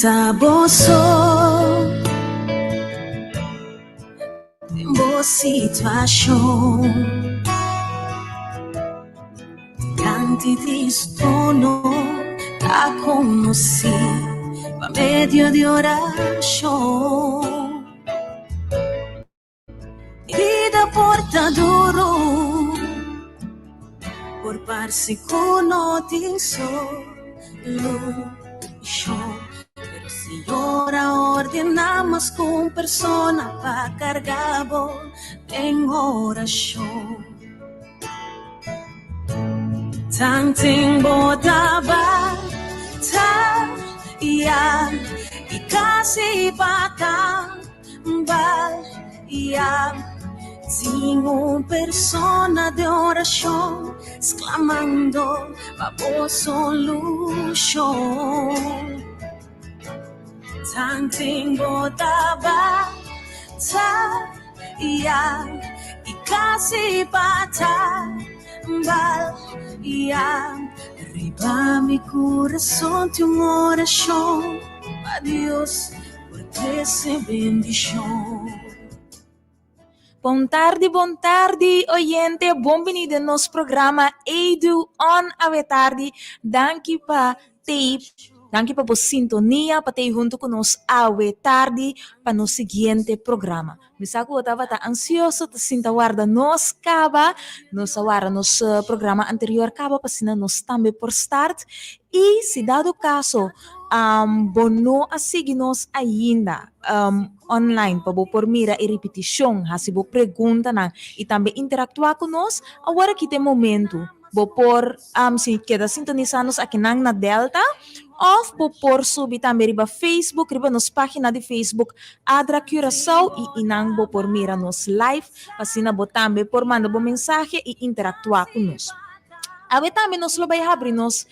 Taboso boa situação, diante disto no a conheci por meio de oração e da porta duro por parsi conotiso luxo. Senhora, ordenamos com persona para cargabo em oração. Tanting bodaba ta ia e kasi pata bal ia. Tinha persona de oração exclamando baboso luxo. Tanting bodaba ta ia e kasi pata bal ia. Arriba mi coração de uma oração a Deus por essa bendição. Bom tarde, oyente. Bem-vindo ao nosso programa Edu On Ave Tarde. Danke pa por sintonia, para ter junto conosco Ave Tarde para no seguinte programa. Misaku eu estava ansioso de sinta guarda nos caba, nos programa anterior caba para nós também por start. E se dado caso, bono a seguir-nos ainda online para por mira e repetição, se você pergunta e também interactuar conosco, agora que tem momento, por se queda sintonizados aqui na Delta, ou por subir também riba Facebook, riba nos página de Facebook Adra Curaçao e inang por mira nos live, assim na também por mandar mensagem e interactuar conosco. Awe também nos vai abrir nos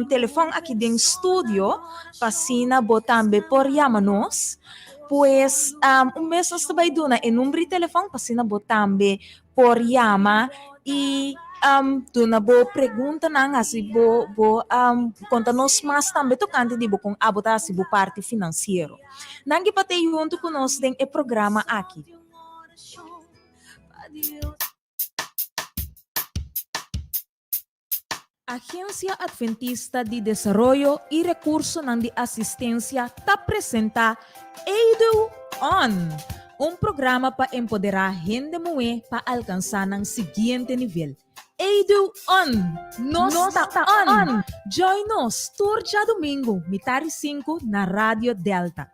telefone aqui dentro do estúdio, pasina também por chama-nos, pois mês nós vai dar o número de telefone, pasina também por chama e tu na boa pergunta na se conta-nos mais também tocante de com abotar se parte financeiro. Nangi patei junto conosco tem o programa aqui. Agência Adventista de Desarrollo e Recurso de Assistência te apresenta Edu On, programa para empoderar gente mulher para alcançar o seguinte nível. Edu On, nós está on. Join nos tour já domingo, mitad 5 na Rádio Delta.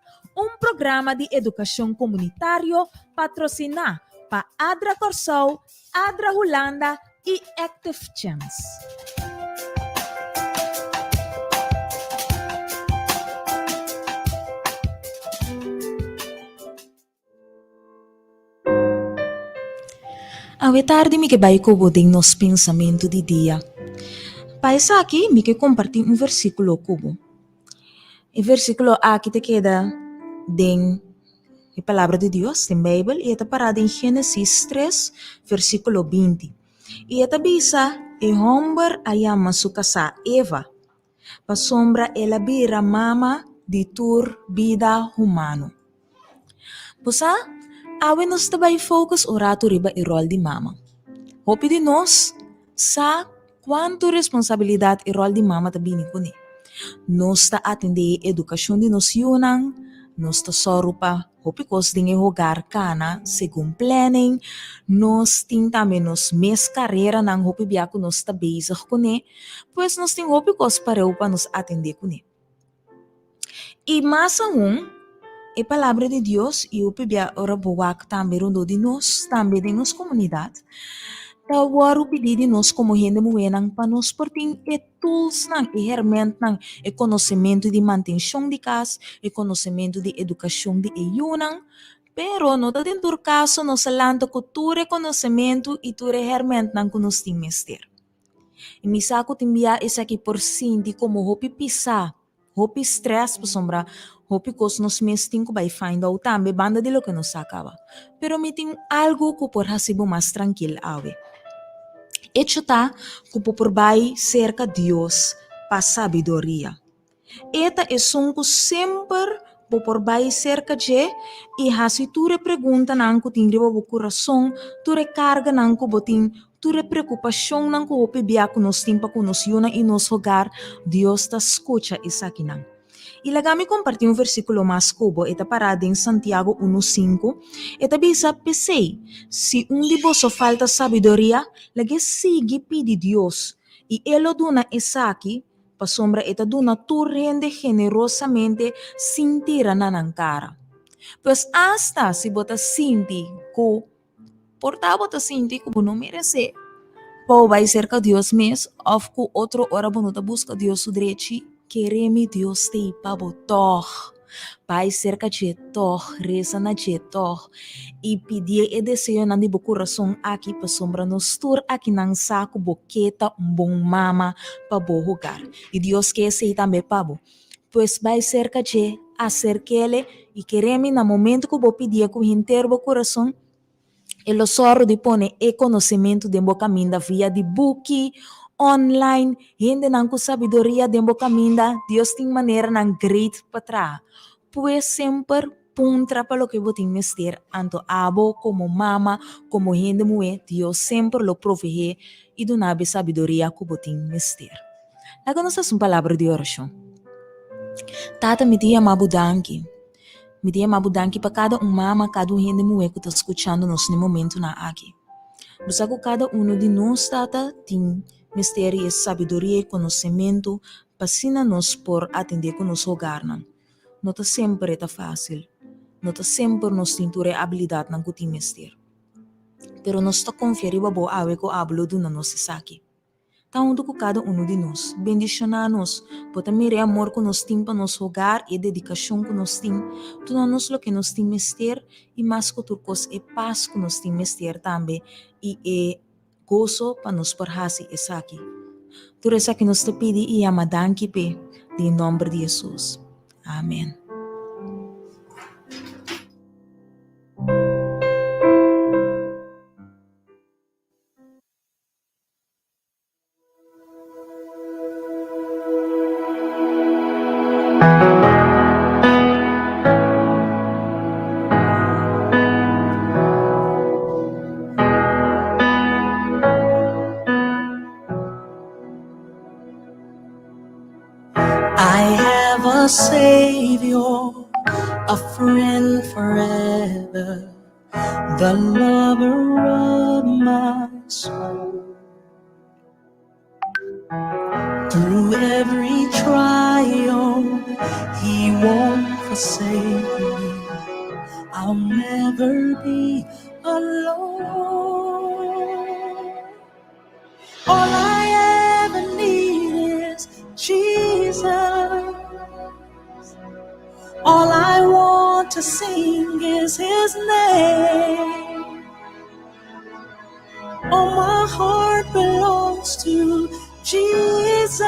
Programa de educação comunitário patrocinado para Adra Curaçao, Adra Holanda e Active Chance. Ave tarde me que vai cubo nos pensamento de dia. Paisa aqui me que compartir versículo cubo. O versículo aqui te queda den a palavra de Deus, em Bible, e está parada em Gênesis 3, versículo 20. E está bisa e homem ayama su casa Eva, pa sombra ela bira mama de tur vida humano. Pusa, awe nos tabay focus orato riba e rol di mama. Hopi di nos, sa quanto responsabilidad e rol di mama tabini ko ni. Nos ta atende edukasyon di nos yunang, nos ta sorupa, hopi kos din e hogar kana, según planning, nos ting tame nos mes karera nang hopi biyako nos ta bezig ko ni, pues nos ting hopi kos pareu pa nos atende ko ni. E masa e palavra de Deus e o pibia ora boak também rondo de nós, também de nossa comunidade. Tawar o pedido de nós como gente moenang para nos porting e tools nang e herment nang e conhecimento de manutenção de casa, e conhecimento de educação de yunang, pero no ta dentro caso nos salanta ko ture conhecimento e ture herment nang kunos ting mester. E misako timbia isa ki por sinti como hopi pisa, hopi stress pa sombra, hopi kos nos mesting ko by find out tambe banda de lo que nos acaba. Pero meeting algo ko por hasibo mas tranquil awe. Hecho tá, ko por bay cerca Dios pa sabedoria. Eta é sonco sempre por bai cerca de e hasi tu re pergunta nanku tingri bo coração, tu recarga nanku botin, tu re preocupação nanku ope biaku nos timpa ku nos yuna e nos hogar, Deus ta escucha isso aqui nan. E lagami compartilhar versículo mais cubo, eta parada em Santiago 1:5, eta bisa pensei, se de vos falta sabedoria, lagi sigue pedi Deus, e Ele dona essa aqui, pa sombra eta dona tu rende generosamente sin tira na cara. Pues hasta si bota sinti ko, porta bota sinti ko não merece, pau vai cerca Deus mes, of ku outro hora bonita busca Deus su direito, quereme Deus te pa botor. Pai cerca de tor, reza na de tor, e pedir e desejo na de bo coração aqui pa sombra nos tur aqui nang saco boqueta bom mama pa bo lugar. E Deus quer sei também pa bo. Pues vai cerca de acerquele e quereme na momento que bo pedir com inteiro bo coração. Ele só de pone e conhecimento de boca minda via de book online, gente não com sabedoria de boca minda, Deus tem maneira não great para trás. Pues sempre puntra para lo que vou ter mestre, tanto abo como mama, como gente mulher, Deus sempre lo provee e do nabe sabedoria que vou ter mestre. Agora nós temos uma palavra de oração. Tata me dia mabudanki. Me dia mabudanki para cada mama, cada gente mulher que está escutando nós no momento na aqui. Busco cada de nós, tata, tem mistério, sabedoria e conhecimento para nos por atender com nosso hogar. Não está sempre fácil. Não está sempre nos tintura habilidade na que mistério. Pero nós está confiando bo awe ko hablo do na nossa saque. Tanto com cada de nós, bendicionar-nos, pode mirar amor que nós temos para nosso hogar e dedicação que nós temos, tudo nos lo que nós temos mestre e mais que tudo é paz que nós temos mestre também e gozo para nos parhasi essa aqui. Tudo isso que nós te pedi e amadanki pe, em nome de Jesus. Amém. I have a Savior, a friend forever, the lover of my soul. Through every trial, He won't forsake me. I'll never be alone. All I ever need is Jesus. All I want to sing is His name. All my heart belongs to Jesus.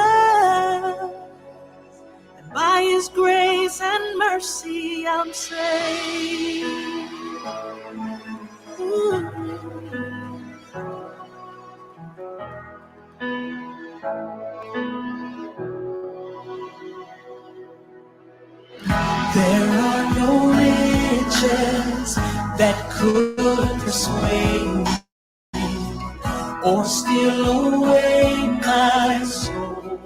And by His grace and mercy I'm saved. Ooh. There are no riches that could persuade me or steal away my soul.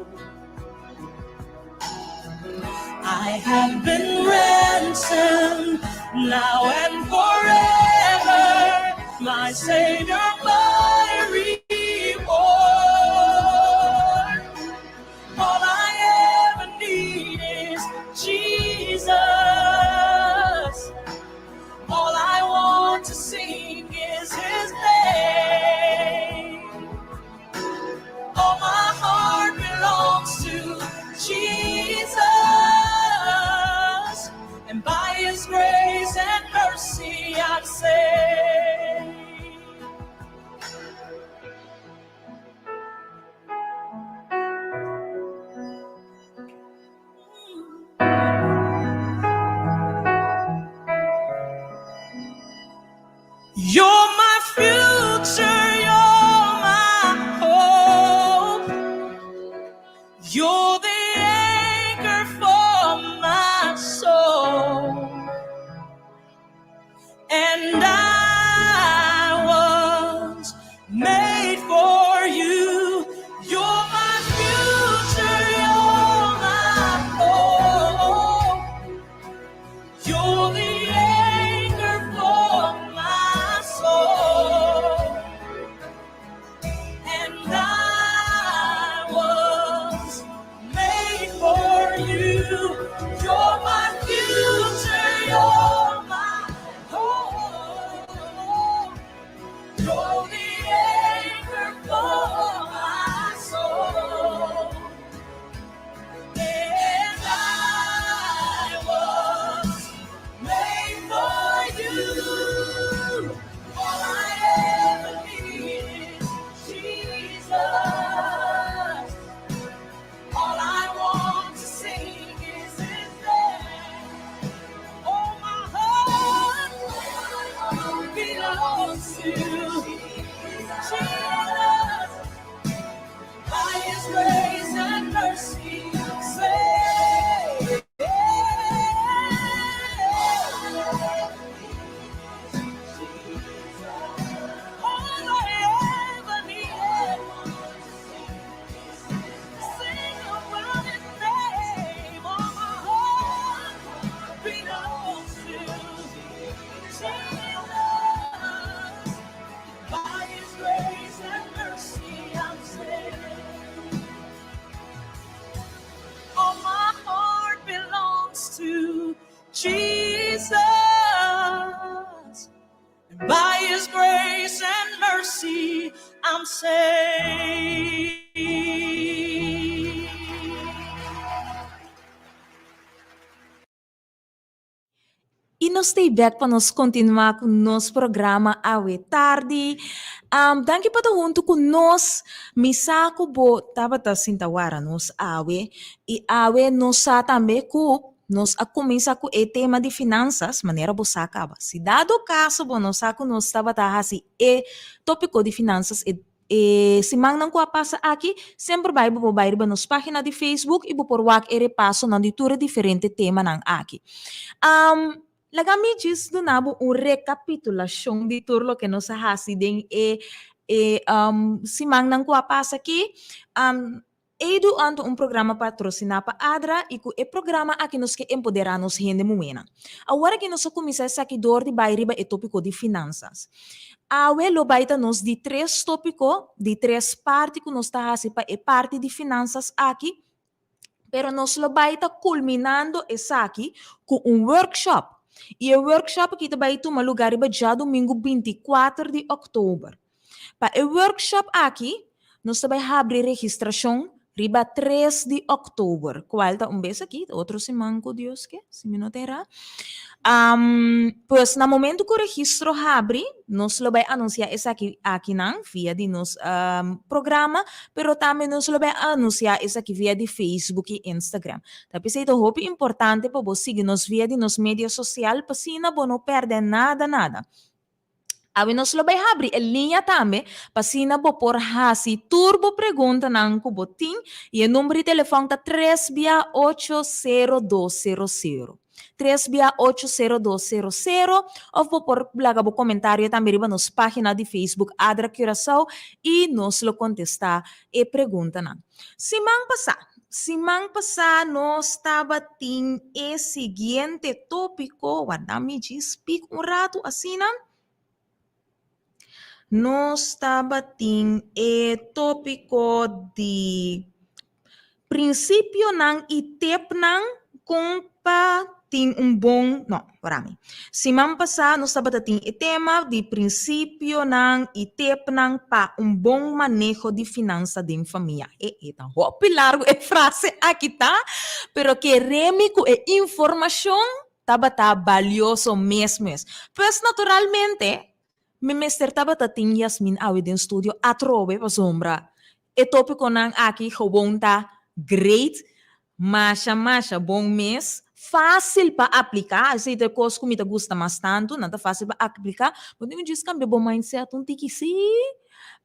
I have been ransomed now and forever, my Savior, my reward. All I ever need is Jesus. All I want to sing is His name. All my heart belongs to Jesus, and by His grace and mercy I'm saved. You're my future, you're my hope. You're the anchor to Jesus. By His grace and mercy, I'm saved. All I ever needed, sing about His name. All my heart belongs to Jesus. By His grace and mercy, I'm saved. All my heart belongs to Jesus. And by His grace and mercy, I'm saved. E nós stay back para nós continuar com nosso programa Awe Tarde. Danke para estar junto com nós. Misako bo tabata sintawara nos Awe. E Awe nos também com nós a começar com o tema de finanças, maneira boa acaba. Se dado o caso, bo nós saco nós tabata assim e tópico de finanças se mangnang ko passa aqui, sempre vai bo bairro nos página de Facebook e bo por wak passo na ditura diferente tema nang aqui. Lagami diz do nabo recapitulação de tudo lo que nós fazemos se mangnang ko passa aqui, edu anto programa patrocinado para Adra e o programa aqui nos que empoderar nos rende moena. Agora que nós começamos aqui dor de bairro e tópico de finanças. Awe lo baita nos de 3 tópico, de 3 partes que nós está para parte de finanças aqui, pero nós lo baita culminando essa aqui com workshop. E o workshop aqui vai tomar lugar já domingo 24 de outubro. Para o workshop aqui, nós vai abrir registração riba 3 de outubro. Qual tá vez aqui? Outro semana, Deus que? Se me notará. Pois, no momento que o registro abre, nós vai anunciar isso aqui não, via de nos programa, pero também nós vai anunciar isso aqui via de Facebook e Instagram. Tapi isso é muito importante para você seguir nos via de nos mídias sociais, para assim não perder nada. Awi nos lo bay habri linha também, pasina bo por hasi turbo pergunta nang kuboting e o número de telefone tá 3-80-200. 3-80-200 ou vou por blaga bo comentário também riba nos página de Facebook Adra Curaçao e nos lo contestar e pergunta nang. Semana passada nós estava tem o seguinte tópico, guardami de speak rato assim não? Nós estava tem o tópico de princípio não e tempo não compa tem bom não para mim. Semana passada nós estava tem o tema de princípio não e tempo não para bom manejo de finanças de família. Tá hopi largo é frase aqui tá, pero que remico é informação estava valioso mesmo. Pois naturalmente me mester taba tating Yasmin awi din studio atrobe pa sombra. E tópico nang aqui gewoon ta great, masha bom mês, fácil para aplicar. Se te coisa que me gusta mais tanto, não tá fácil para aplicar. Podemos dizer que bom mindset um tiki sim.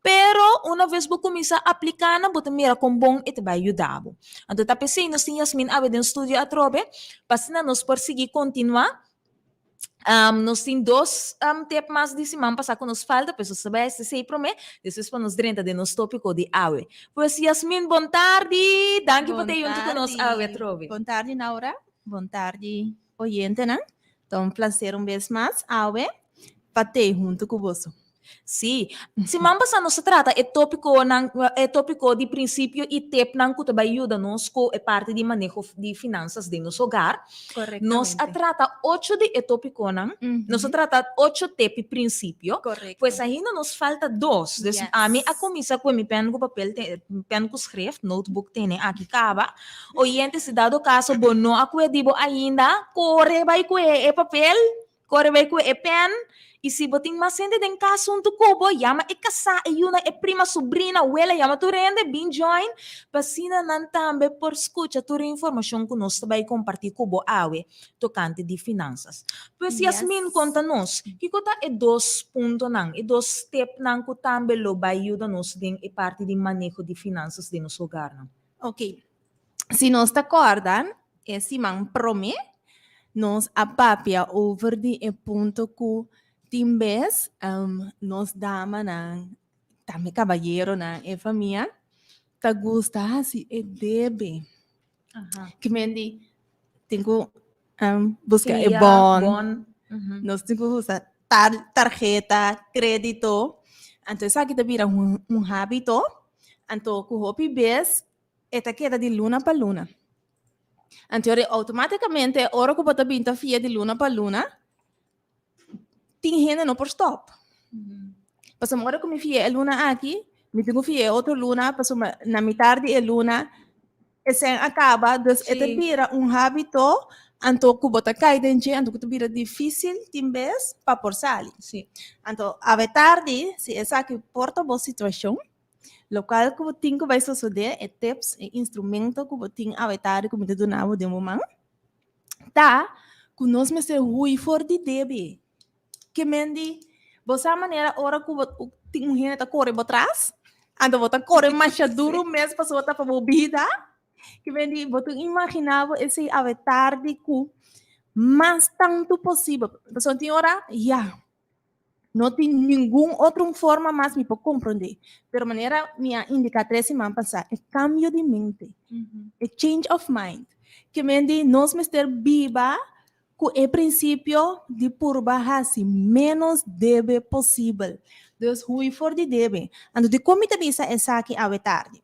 Pero uma vez que começar a aplicar, na bota mira com bom e te vai ajudar. Então tá pensei nós tem Yasmin awi din studio atrobe, para nos perseguir continuar. Nós temos 2 tempos mais de semana passar que nos falta, pessoas sabem se sei para mim, depois para nos 30 de nos tópico de Awe. Pois Yasmin, boa tarde, danke por ter junto conosco, Awe, trove. Boa tarde, Naura. Boa tarde, oyente, né? Então, prazer vez mais, Awe, para ter junto com você. Sim, semana passada nós trata é tópico de princípio e tempo não que vai ajudar nós com a parte de manejo de finanças de nosso hogar. Corretamente. Nós trata 8 de tópico não, nós trata 8 tempo princípio. Correto. Pois ainda nos falta 2. Yes. A mim a começar com me pen com papel, pen com escrever, notebook tem aqui acaba. Oyente se dado caso bom não a dibo ainda corre vai com papel Corre vai com e pen, e se botin mais gente den casa um tu cubo, llama e casa, e una e prima sobrinha, abuela, llama tu rende, bin join, pasina nan tambe por escucha tu informação que nós vai compartilhar cubo awe, tocante de finanças. Pois Yasmin Yes. conta nos, que conta e dos pontos nang, e dos step nang que tambe lo vai ajuda nos den e parte de manejo de finanças de nosso hogar. Não? Ok. Se nós te acordam, esse man prome, nós apapia over de e ponto que timbes nós dama na também caballeiro na e família ta gusta assim e debe que mendi tenho busca e bon nós temos usar tarjeta crédito então isso aqui te vira hábito então com o bes eta queda de luna para luna. Então, automaticamente, a hora que você pinta fia de luna para luna, tem gente não por stop. Mas a hora que me fia a luna aqui, me tenho fia outra luna, mas na metade da luna, esse acaba, então, esta vira hábito, então, que você cai dentro, então, que vira difícil, timbes, para por sair. Então, a tarde, se essa aqui porta boa situação, local que você tem que vai suceder é tips e instrumento que você tem a vetar que você donava de momento tá que nós me ser rui for de debe que mendi você a maneira hora que você tem um gente tá corre por trás ando você corre mais duro mesmo para você para bebida que mendi você imaginava esse a vetar de que mais tanto possível então tem hora não tem nenhuma outra forma mais me para compreender. Pero maneira minha indicatriz me passar é cambio de mente, é change of mind. Que mendi nós me ter viva com o princípio de por baixar assim menos debe possível. Deus hui for de debe. Ando de como te bisa essa aqui a tarde.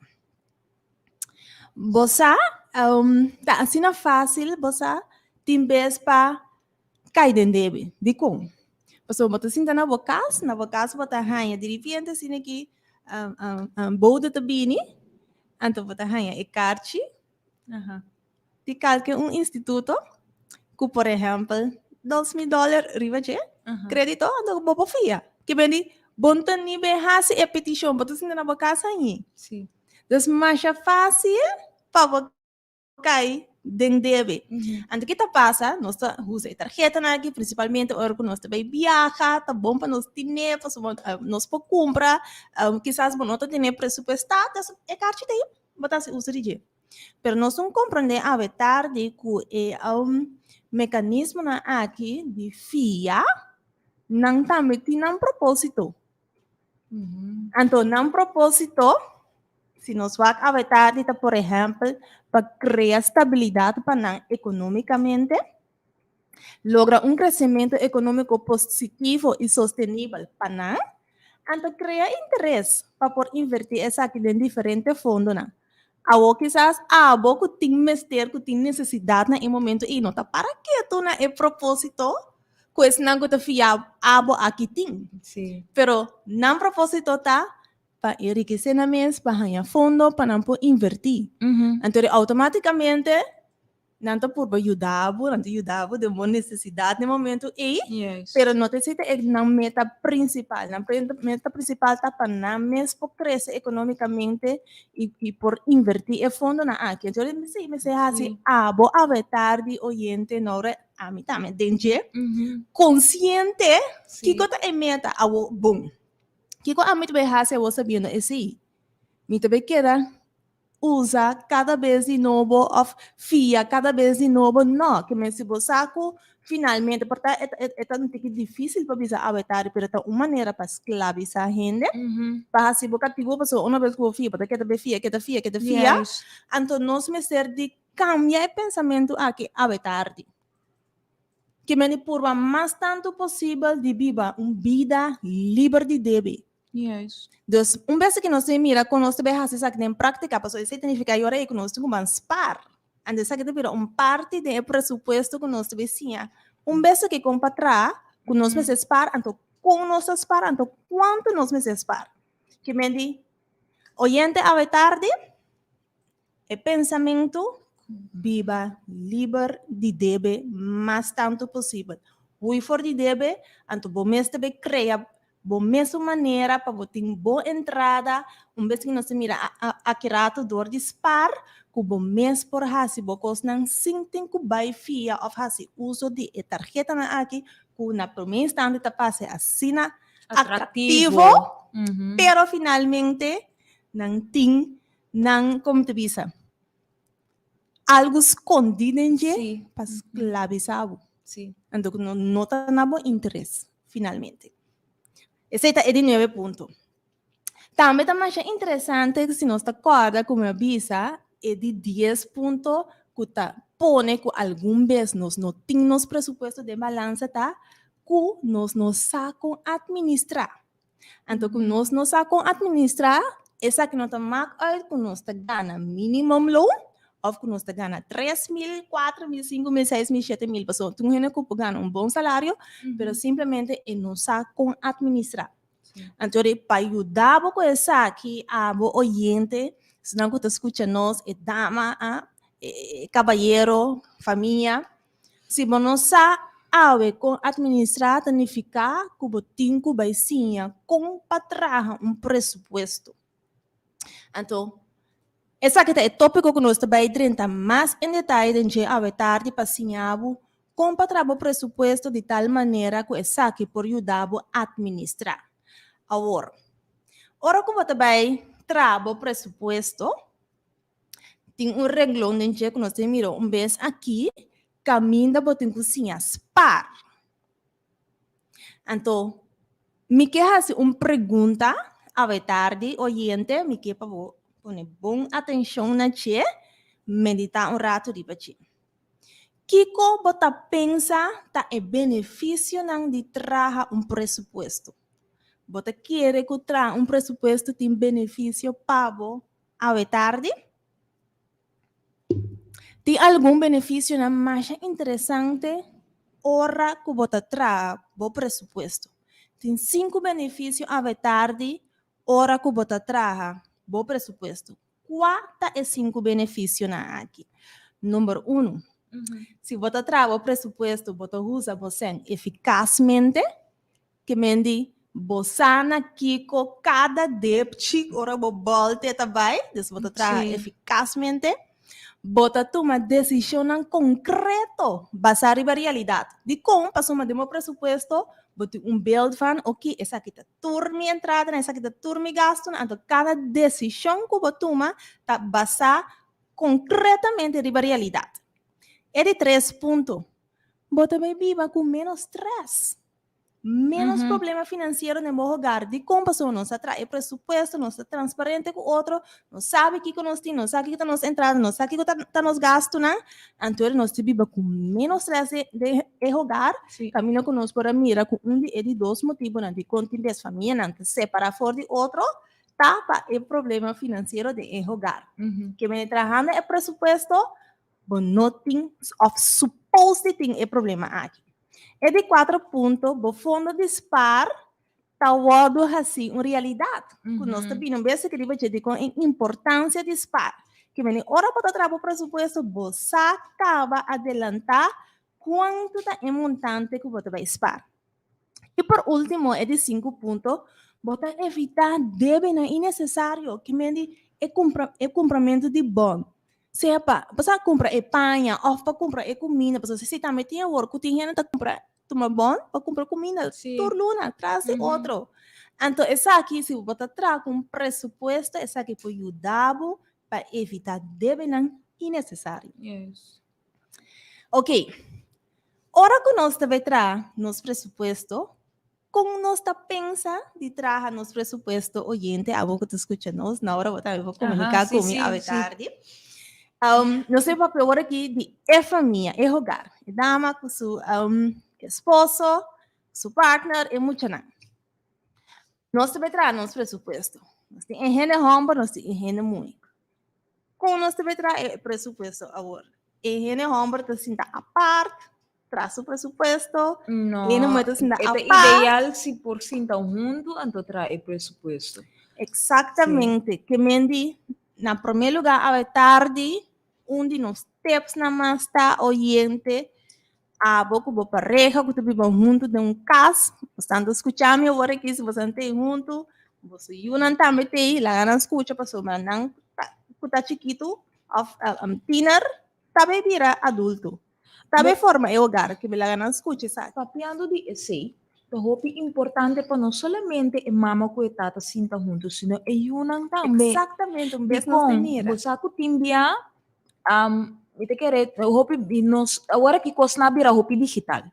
Você tá assim na fácil, você tem vez para cair de debe. De como? So, você sinta na vocas você arranha de repente assim aqui boda tabini, então você arranha e carte, de qualquer instituto, que por exemplo, $2,000 riba je, crédito, então bobo fia, que bem bonta ni be hasi e petition, você sinta na vocas aí, então mais fácil para cair debe. Então, que passa? Nós usamos tarjeta aqui, principalmente agora que nós também viaja, tá bom para nós ter, para nós para comprar, quizás nós não temos presupuestado, é carte daí, botar se usa de jeito. Pero nós não compreendemos a tarde que é mecanismo aqui de FIA, não também tem um propósito. Então, não propósito, se nós vamos a tarde, por exemplo, para criar estabilidade para economicamente, logra crescimento econômico positivo e sustentável para então criar interesse para por invertir essa aqui em diferentes fundos. Ou quizás a boca tem mestre que tem necessidade em momento e não está para que tu na propósito que esse não está fiado abo aqui tem. Pero não propósito tá para enriquecer na mês, para ganhar fundo, para não invertir. Então, automaticamente, não por ajudar, de uma necessidade no momento e, pero não necessita na meta principal. Na meta principal está para não mesmo crescer economicamente e por invertir o fundo na aqui. Então, me sei assim, abo a tarde oyente na hora a mim também, dentro consciente que coisa é meta, abo bom. Que com a minha behaça eu sabendo esse, me também queira usa cada vez de novo of fia cada vez de novo não que me se saco finalmente porque é tão difícil para bisa abetar pero é uma maneira para escravizar a gente para se boca tipo pessoa uma vez que eu fia porque que te fia então nós me ser de cambiar o pensamento aqui abetar que me por mais tanto possível de viver uma vida livre de débito. Então, vez que nós mira com nós também fazemos aqui em prática, para isso significa que agora que nós temos que spar. Então, isso aqui é parte do presupuesto que nós temos sim. Vez que compra atrás, que nós vamos spar, então como nós spar, então quanto nós vamos spar. Que me diz, oyente a tarde, é pensamento viva livre de débito mais tanto possível. hui for di debe, anto bo mes debe crea bo mesma maneira para bo ter boa entrada, vez que nós mira akirato door di spar, ku bo mes por hasi bo kos nang sinting ku bai fia of hasi uso di tarjeta na aqui, ku na primeiro instante ta passe assina atrativo, pero finalmente nang ting nang como te bisa algo escondido em je para esclavizar. Sí. Então não tá na bom interesse finalmente. Esse é o 9 ponto. Também tá mais interessante que se nós tá acorda com a visa é de 10 ponto que tá pone que algum vez nós não temos presupuesto de balança tá que nós não sacam administrar. Então que nós não sacam administrar essa que não tá marca uit que nós tá ganha minimum loan of que nós tá ganha 3.000, 4.000, 5.000, 6.000, 7.000 pessoas. Tu não que ganha bom salário, pero simplesmente não sacam administrar. Então, para ajudar com essa aqui, a oyente, se não está escutando nós, é dama, caballero, família, se você não sabe com administrar, significa que você tem que baicinha com para presupuesto. Então, essa aqui é o tópico que nós estamos entrando mais em detalhe, de a tarde para ensinar como para o presupuesto de tal maneira que essa aqui pode ajudar a administrar. Agora que você vai trabalhar o presupuesto, tem reglão que nós temos vez aqui, caminho para tem cozinha SPAR. Então, me quer fazer uma pergunta a tarde, oyente, me quer para poner boa atenção na che, meditar rato de baixo. Kiko você pensa tá é benefício de trabalhar presupuesto? Você quer que traga presupuesto tem benefício pago a tarde? Tem algum benefício mais interessante hora que você traga o presupuesto? Tem 5 benefícios a tarde hora que você traga o presupuesto. Qual é 5 benefícios aqui? Número 1. Se você traga o presupuesto, você usa você eficazmente, que mendi bosana kiko cada depchi ora bo bolte tabai, des bota traga eficazmente, bota toma decisão concreto, basado em realidade. De como passou uma demo presupuesto, bota build van, ok, essa aqui tá turmi entrada, essa aqui tá turmi gasto, então cada decisão que você toma tá basada concretamente em realidade. É de 3 pontos. Bota bem viva com menos stress. Menos problema financeiro no meu hogar. De como pessoa não se atrai presupuesto, não se transparente com o outro, não sabe o que nós temos, não sabe o que está nos entrada, não sabe o que está nos gasto, né? Então, nós vivemos com menos stress de hogar, caminho com nós para mirar com de 2 motivos, né? De continuar as famílias, né? Separar fora de outro, tapa o problema financeiro de hogar. Que me trabalhando é presupuesto, but nothing of supposed thing é problema aqui. É de 4 pontos, o fundo de SPAR está wado assim, uma realidade. Nós também vemos que ele dizer com a importância de SPAR. Que vem hora para trabalhar o presupuesto, você acaba adelantar quanto é montante que você vai SPAR. E por último, é de 5 pontos, você evitar débito innecessário, que vem é compramento de bom. Se você compra panha, ou para comprar comida, você também tem work, tem gente que compra toma bom para comprar comida, turluna, traz outro. Então, essa aqui, se você traz um presupuesto, essa aqui pode ajudar para evitar débito innecessário. Yes. Ok. Ora que nós também traz nosso presupuesto, como nós está pensa de trazer nosso presupuesto, oyente, a boca te escucha nós, na hora eu vou comunicar comigo à tarde. Não sei para agora aqui de família, é hogar, é dama com seu esposo, seu partner, é muito não. Nós também traz nosso presupuesto. Nós temos higiene home, nós temos higiene única. Como nós também traz presupuesto agora? Higiene home, nós temos a parte, traz o presupuesto. No, é ideal se por cinta junto, então traz o presupuesto. Exatamente. Que mendi, na primeiro lugar, à tarde, onde nos tips na mais está oyente, abo com a pareja, que tu vivam junto de casa, estando escutando agora aqui, se você não tem junto, você não também tem, lá não escuta, passou, mas não, tá chiquito, teenager, também vira adulto. Também forma é hogar, que me lá não escuta, sabe? Papiando de esse, o hopi importante para não somente a mama com a tata sinta juntos, sino a yunang também. Exatamente, um beijo Di nos kong, mira. bosa ko timbia, ite kere, hopi nos, agora que kos nabira hopi digital,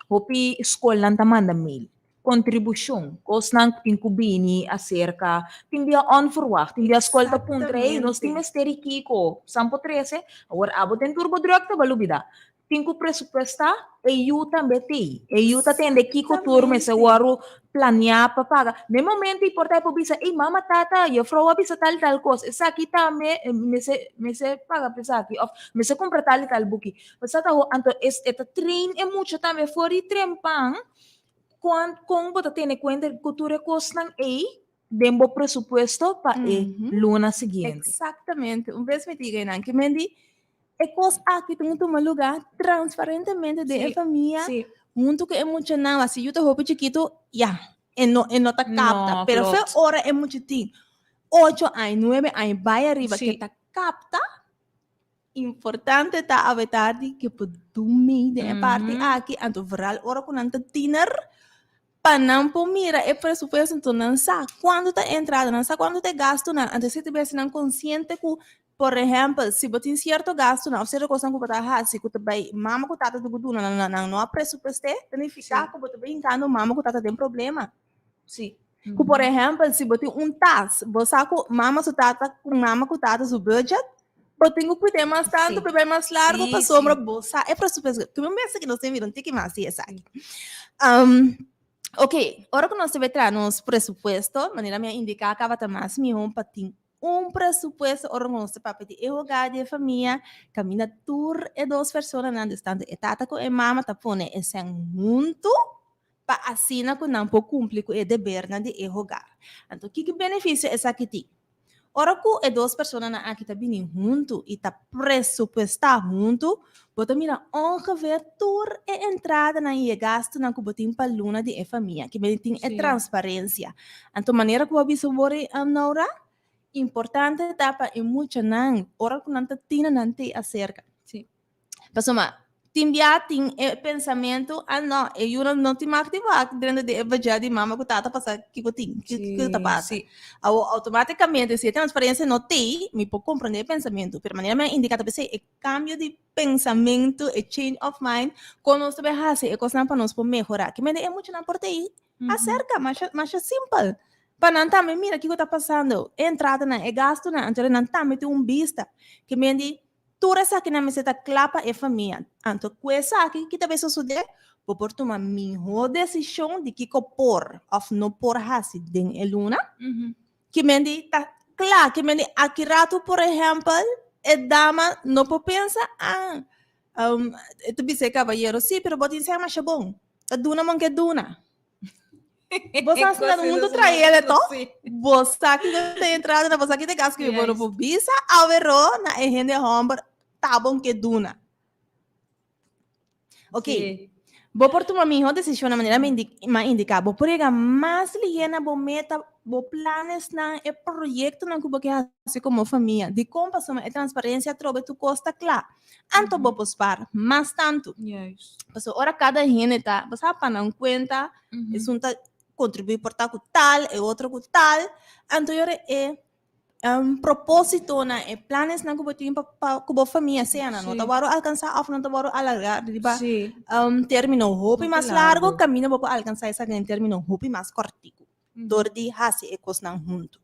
hopi escola nang tamanda mail, contribution, kos nang tinkubini acerca, timbia onverwacht, timbia escola ta puntre, nos timbes teri kiko, sampo 13, agora abo ten turbo drug ta balubida. Tinku presupuesta, yuta beti, yuta tende kiko turme se waru planear para pagar. No momento importante por bisa, mama tata, eu frau bisa tal coisa. Essa aqui tá me se paga pesa aqui, of me se compra tal buki. Mas tá ho anto esta train é muito também fora de trempang, quando com bota tem conta cultura costan dembo presupuesto para luna seguinte. Exatamente. Um vez me diga, Nan, que me di, é coisa aqui tem um lugar transparentemente de família. Sim. Muito que emocional, assim, eu tô roupa chiquito, já, e não tá capta, No, pero foi klopt. hora é muito ting. 8 anos, 9 anos, vai arriba, Sim. que tá capta, importante tá a tarde que por dormir de parte aqui, anto viral, hora com anta tiner, para não por mira, é presupuesto, então não sabe quando tá entrada, não sabe quando tá gasto, não, antes se tivesse não consciente que por exemplo, se você tem certo gasto, não, seja coisa que você está se você vai, mama que está tudo não há presupuesto, significa que você vai entrar no mama que está tem problema. Sim. Que, por exemplo, se você tem task, você sabe que mama que está com mama que está o budget, você tem que cuidar mais tanto, beber mais largo, para sombra, você é presupuesto. Que me pensa que nós temos um tique mais, sabe? Ok, agora que nós temos nos presupuesto, maneira minha indicar, acaba mais melhor para ter presupuesto organoso para pedir e hogar de família, caminha tour e 2 pessoas na distância e tata com e mama tá pone e sem muito para assina com não por cumprir com o dever na de e hogar. Então, que benefício é essa aqui? Ora que e 2 pessoas na aqui tá vindo junto e tá pressupostar junto, bota mira ongeveer tour e entrada na e gasto na que botin para luna de e família, que tem é transparência. Então, maneira que o aviso bore Naura, importante etapa e muito não, ora que não tina não te acerca. Sim. Pessoal, timbia tem pensamento, não, eu não te ativar dentro de evajar de mama que tá passar que tá passa. Automaticamente se a transparência não tem, me pode compreender pensamento, pero maneira me indica também é cambio de pensamento, é change of mind, quando nós também faz é coisa para nós melhorar, que me é muito importante acerca, mas simples. Para não também, mira, o que está passando? Entrada na, é gasto na, então não também tem vista. Que me diz, tudo isso aqui na mesa clapa é família. Então, coisa aqui que talvez suceder, por tomar melhor decisão de que por, ou não por assim, den é luna. Que me diz, tá claro, que me diz, aqui rato, por exemplo, é dama, não pode pensar, tu disse, cavalheiro, sim, pero botin se mais bom. A duna, man que duna. Você está no mundo traído, você que tem entrada na você que tem gasto que vou por visa, a verô na gente hombre, tá bom que duna. Ok. Vou por tomar minha decisão na maneira me indicar, vou por pegar mais ligeira, vou meta, vou planos na e projeto na que vou fazer como família, de como passar a transparência trobe tu costa claro. Anto vou pospar, mas tanto. Yes. Passou ora cada gente tá, você para não conta, é um contribuir por tal tal e outro com tal, então é propósito na e planos na que tem para a família cena, não tá baro alcançar ou não tá baro alargar, diba? Termino hopi mais largo, caminho para alcançar essa em termino hopi mais cortico. Dordi hasi e cosnan junto.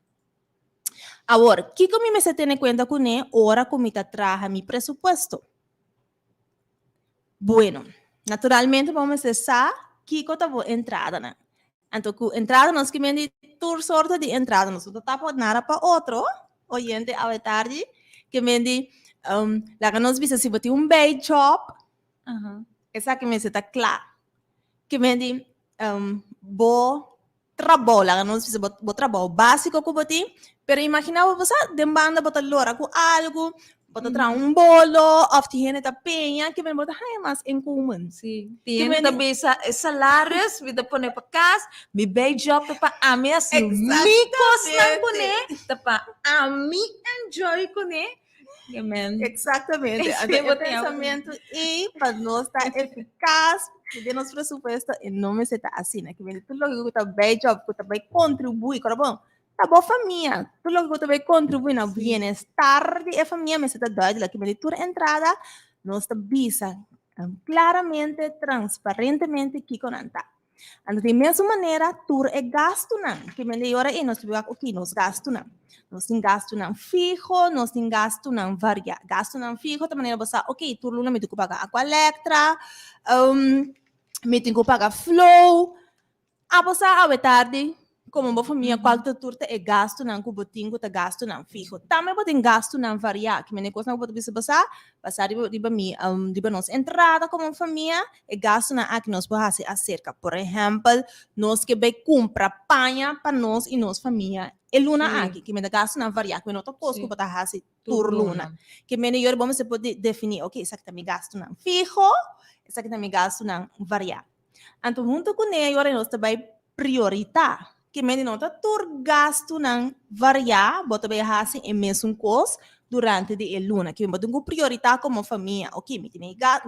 Agora, que comi me se tem conta com né, ora comi tá traja mi presupuesto. Bueno, naturalmente vamos cessar que cota vou entrada na. Então, entrada nós que mendi tur sorte de entrada, nós não tá por nada para outro, oyente à tarde, que mendi, lá que nós visa se botar bait job, essa que me está claro, que mendi, bo trabalho, lá que nós visa bo trabalho básico que botar, pero imaginava você, de banda botar lora com algo, Bota tra bolo, of the gente penha, que vem bota hai mas em comum. Sim. Que Tem vem- também salários, me dá pôr para casa, me bem job para a mim assim, Exatamente. me costa com né, para a mim enjoy com né. Que men. Exatamente. Esse Então, eu o tenho. pensamento e para nós estar eficaz, de nosso presupuesto, e não me está assim, né? Que vem tudo que eu também job, que eu também contribui, cara bom. Tá boa família, tudo que eu também contribui no bem-estar de família, me está doido, lá que vem tudo entrada, nós está visa claramente, transparentemente, que conanta. Então, de mesma maneira, tur é gasto não, que melhora e nós tivemos aqui, nós gasto não. Nós temos gasto não fijo, nós temos gasto não variável. Gasto não fijo, de maneira você, ok, tur luna me tenho que pagar água elétrica, me tenho que pagar flow, a você, a tarde, como uma família, qual que turta é gasto não que botinho, tá gasto não fijo. Também botem gasto não variável, que me coisa não pode ser passar riba mi, riba nossa entrada como família, é gasto não aqui nós podemos acerca. Por exemplo, nós que bem compra panha para nós e nossa família. E luna aqui, que me dá gasto não variável, que me nota coisa que pode fazer tur luna. Que me melhor vamos poder definir, ok, isso aqui também gasto não fijo, isso aqui também gasto não variável. Então, junto com ele, agora nós também prioritar. Que me nota tur gasto não variar, bota bem assim, é mesmo coisa durante a luna. Que me bota prioritar como família. Ok, me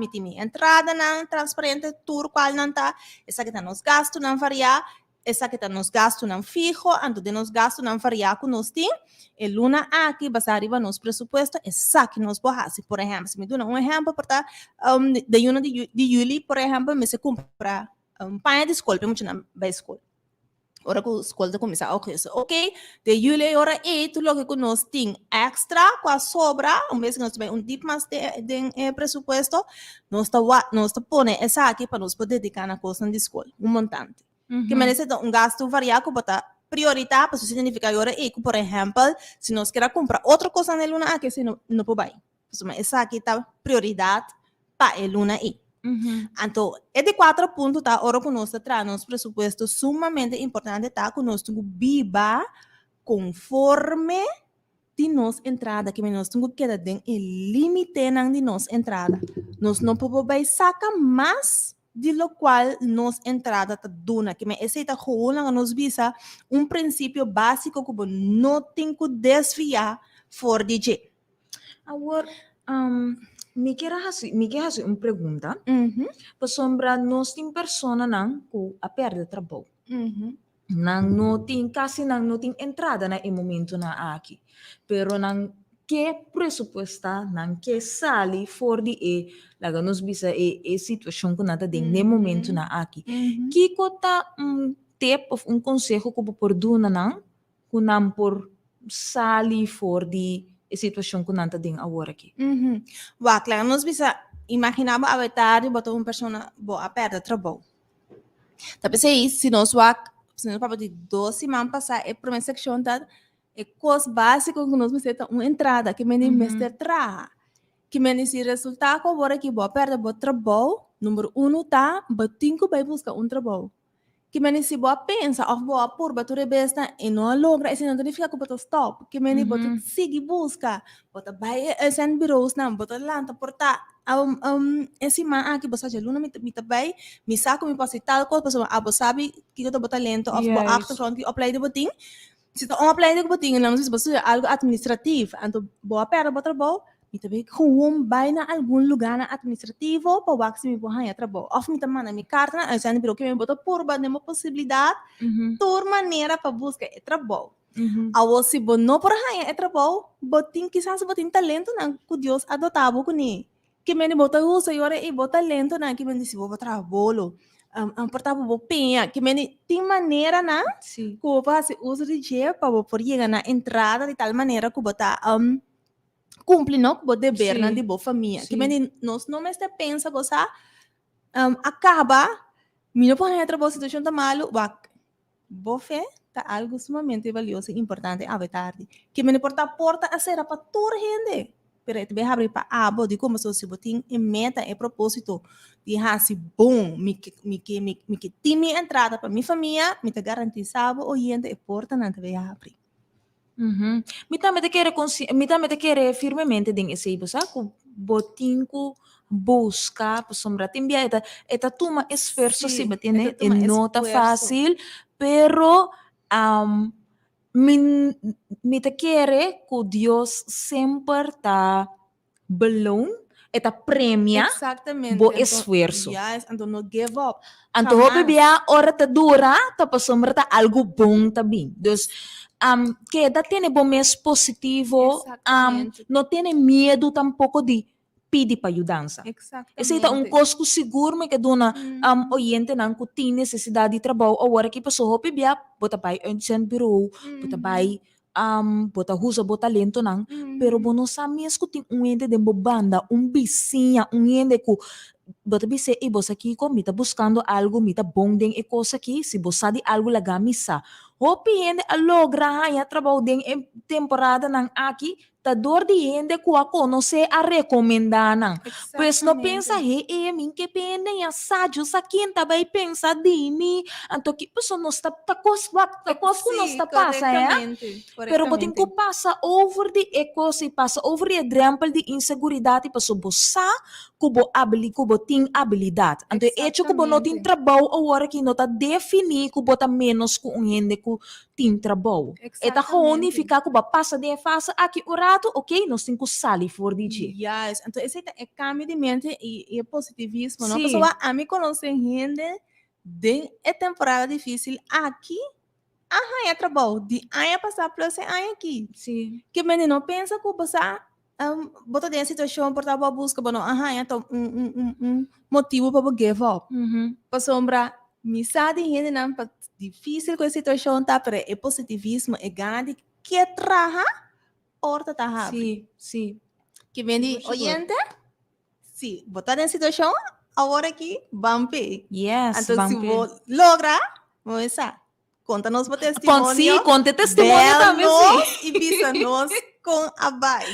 tem entrada não transparente, tur qual não tá. Essa que tá nos gasto não variar, essa que tá nos gasto não fijo, então de nos gasto não variar com nós tem. E luna aqui, basta arriba nos presupuesto, essa que nos borrasse. Por exemplo, se me dá um exemplo, para de junho de julho, por exemplo, me se compra panha de escola, para muito na escola. Ora que a escola começa a ok, de julho e ora tudo lo que nós tem extra, com a sobra, mês que nós temos tipo mais de presupuesto, nós tá põe essa aqui para nós poder dedicar na coisa de escola, montante. Que merece gasto variável, botar prioridade, para isso significa agora por exemplo, se nós queremos comprar outra coisa na luna aqui, se não pode. Essa aqui tá prioridade para a luna aí. Então, de 4 pontos, tá? Ora que nós traz nosso presupuesto sumamente importante, tá? Que nós temos biba conforme de nossa entrada, que nós temos que dar o limite de nossa entrada. Nós não podemos sacar mais de lo qual nossa entrada tá duna, que esse tá rolando nos visa princípio básico que não tem que desviar for DJ. Agora, me quer fazer uma pergunta. Para sombra, nós temos pessoas que a perder trabalho. Não tem quase não tem entrada no momento na aqui. Pero não que presupuesta, não que sali for de laga nos bisa situação que nada tem no momento na aqui. Que cota tip of conselho que por duna não, que não por sali for de situação que nada tem agora aqui. Wah, claro, nós bisa imaginava a tarde botar uma pessoa boa a perder trabalho. Tapi se nós se nós para de 12 semanas passar é primeira seção tá é coisa básica que nós precisa uma entrada que me mestre tra que me se resultado agora que boa perder boa trabalho número 1 tá batinho vai buscar trabalho que me se boa pensa ou boa por batura besta e não logra esse não significa que botar stop que me botar seguir busca botar vai esse bureaus não botar lanta portar esse man aqui você já luna me também me saco me passa tal coisa pessoa abo sabe que eu tô botar lento ou boa acto front que apply de botin se tô apply de botin não se você algo administrativo então boa pera botar bom me também com vai na algum lugar na administrativo para wax me boa ganhar trabalho of me também na minha carta na esse ano que me botar por ba uma possibilidade toda maneira para buscar trabalho ao se bom não por ganhar trabalho botin quizás botin talento não que Deus adotava com ele que me bota usa e ora e bota lento na que me disse vou trabalho portava vou penha que me tem maneira na que vou fazer uso de dinheiro para por chegar na entrada de tal maneira que botar cumpre não que botar dever na de boa família que me nós não me pensa gostar acaba me não pode trabalhar situação tá malo boa fé tá algo sumamente valioso e importante a tarde que me porta a ser para toda gente pero te vai abrir para abo de como se botin em meta e propósito de hasi bom me que time entrada para minha família me te garantizava o gente e porta não te vai abrir Uhum. Mi também te querer firmemente din esse bosa ku botinho busca por sombra timbia eta tuma esforço se Sí, batene esto e toma não tá esfuerzo. fácil pero min mi te querer que Deus sempre tá beloon eta premia bo Exactamente. Entonces, esforço. yes, entonces no give up. Anto hope Jamás. bia ora ta dura, ta pa sombra ta algo bom também. Dus, que da tiene bom mês positivo, Exactamente. não tiene medo tampoco de pedir para ajudança. Esse é um Exactamente. cosco seguro, mas que dona oyente não que tem necessidade de trabalho, ou hora que passou hope bia, bota pai un bureau, bota pai bota usa bota talento não, pero bono sa mesmo tem ente de banda, vizinha, ente que bota bise e bosa aqui ko mita buscando algo mita bom den e coisa aqui se bosa de algo laga misa hopi ende alogra haya trabalho den e temporada nang aqui ta dor de ende ku a conhecer a recomendar nang pois não pensa min que pende ya sádio sa quinta vai pensa de mim anto que pessoa não está ta cos que não está passa correctamente. pero botin ko passa over de ecos e passa over de drempel de inseguridade para bosa kubo kubo ting habilidade. Então, hecho kubo não tem trabalho ou hora que não tá definir kubo tá menos com um ende que tem trabalho. Eta honi ficar kubo passa de fase aqui o rato, ok, nós temos que sair for de dia. Yes, então esse é cambio de mente e positivismo, não? Sim. Pessoa, a mim conhece gente de temporada difícil aqui, é trabalho, de passar por esse aqui. Sim. Que menino pensa que você bota dentro situação por estar busca, bom, então motivo para give up. Para sombra, misa de gente não difícil com a situação tá, pero é positivismo, é gana de que traja horta tá rápido. Sim, sim. Que vem de oyente, sim, botar dentro situação, agora aqui, vampi. Yes, então vampi. se vou lograr, vamos ver. Conta-nos o testemunho. Conte testemunho também, sim. E visa-nos com a bai.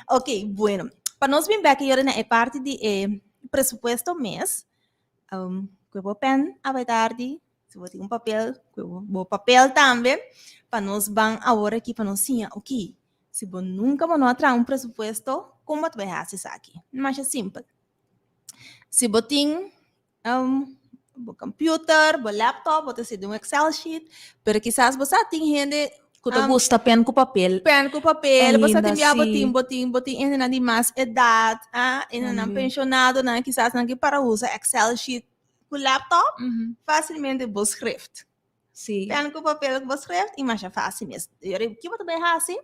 Ok, bueno. Para nós vir aqui, é parte de presupuesto mês. Eu vou pen a tarde. Se vou ter papel, eu vou papel também. Para nós van agora aqui, para nós sim, ok. Se você nunca vai trazer presupuesto, como você vai fazer isso aqui? Mais simples. Se você tem o computer, o laptop, você tem Excel sheet, pero quizás você tem gente que gosta pen com papel. Pen com papel, você tem sim. botin ainda de mais idade, ainda não pensionado, não, quizás não que para usar Excel sheet com laptop, facilmente vos escreve. Sim. Pen com papel vos escreve, e mais fácil mesmo. E o que você vai fazer?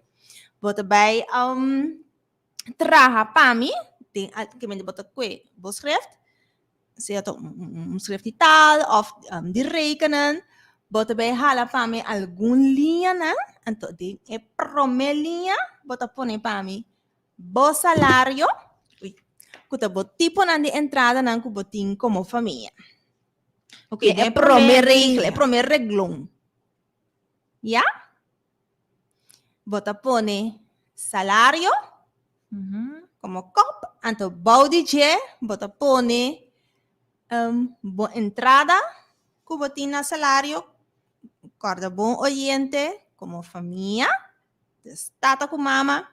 Você vai trabalhar para mim, tem que me botar que vos escreve. Certo, schrift de taal of de rekenen. Bota bij hala para mim algum linha, né? Então, de promelinha, bota põe para mim bo salário, que bo tipo na de entrada na que botin como família. Ok, é primeiro reglão. Já? Bota põe salário, como cop, então body je, bota põe entrada, cubotina salário, corda bom oyente, como família, tata com mama,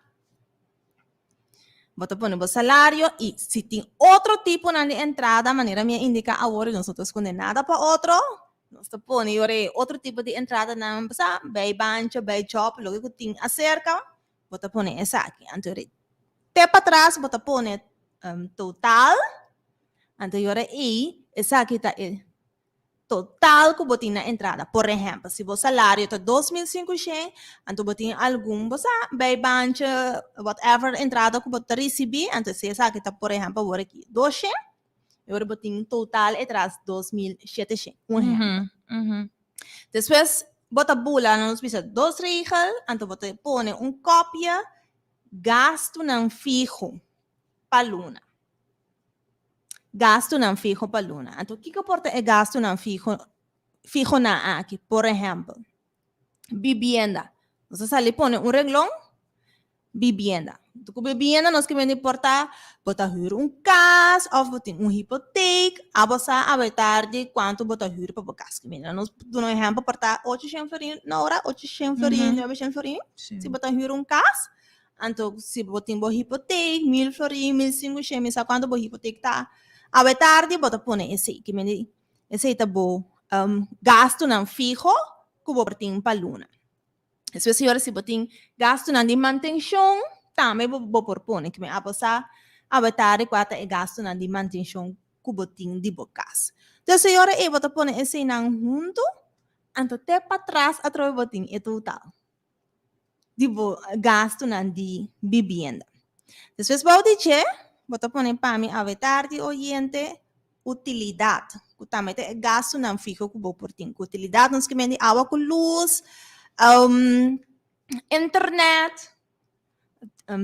bota pôr o salário e se tem outro tipo de entrada, maneira me indica agora, nós estamos condenados para outro, nós estamos pondo outro tipo de entrada, não precisa, bem banco, bem job, logo que tem acerca, bota pôr essa aqui, então, até para trás, bota pôr total. Então, essa aqui está total que você na entrada. Por exemplo, se o salário está 2.500, então você tem algum, você vai banco, whatever entrada que você recebe, então se essa aqui está, por exemplo, agora aqui 200, agora você tem total atrás 2.700. Depois, você bula, nós precisamos dois regras, então você põe cópia, gasto não fijo para luna. Gasto não fijo para luna. Então, o que importa é gasto não fijo na aqui? Por exemplo, vivienda. Você sale põe reglão, vivienda. Tu que vivienda nós que vende portar, bota huur casa, ou botar hipoteca, a você a tarde quanto bota huur para casa que vende. Nós do no exemplo portar 800 florin na hora, 800 florin, 900 florin, Sim. se bota huur casa, então se botar hipoteca, 1000 florin, 1500, mil sabe quanto bo hipoteca tá. A tarde bota põe esse que vende, esse tá bo gasto não fijo, que bo portar para luna. Esse senhor se botar gasto não de manutenção, também vou propor que me aposta a vetar quatro é gasto na de manutenção cubotim de bocas. Então, senhora, eu vou pôr esse não junto, então até para trás a troca botim é total de gasto na de vivienda. Depois vou dizer, vou pôr para mim a vetar de oriente utilidade, que também é gasto não fica que vou portim. Utilidade nós que vende água com luz, internet,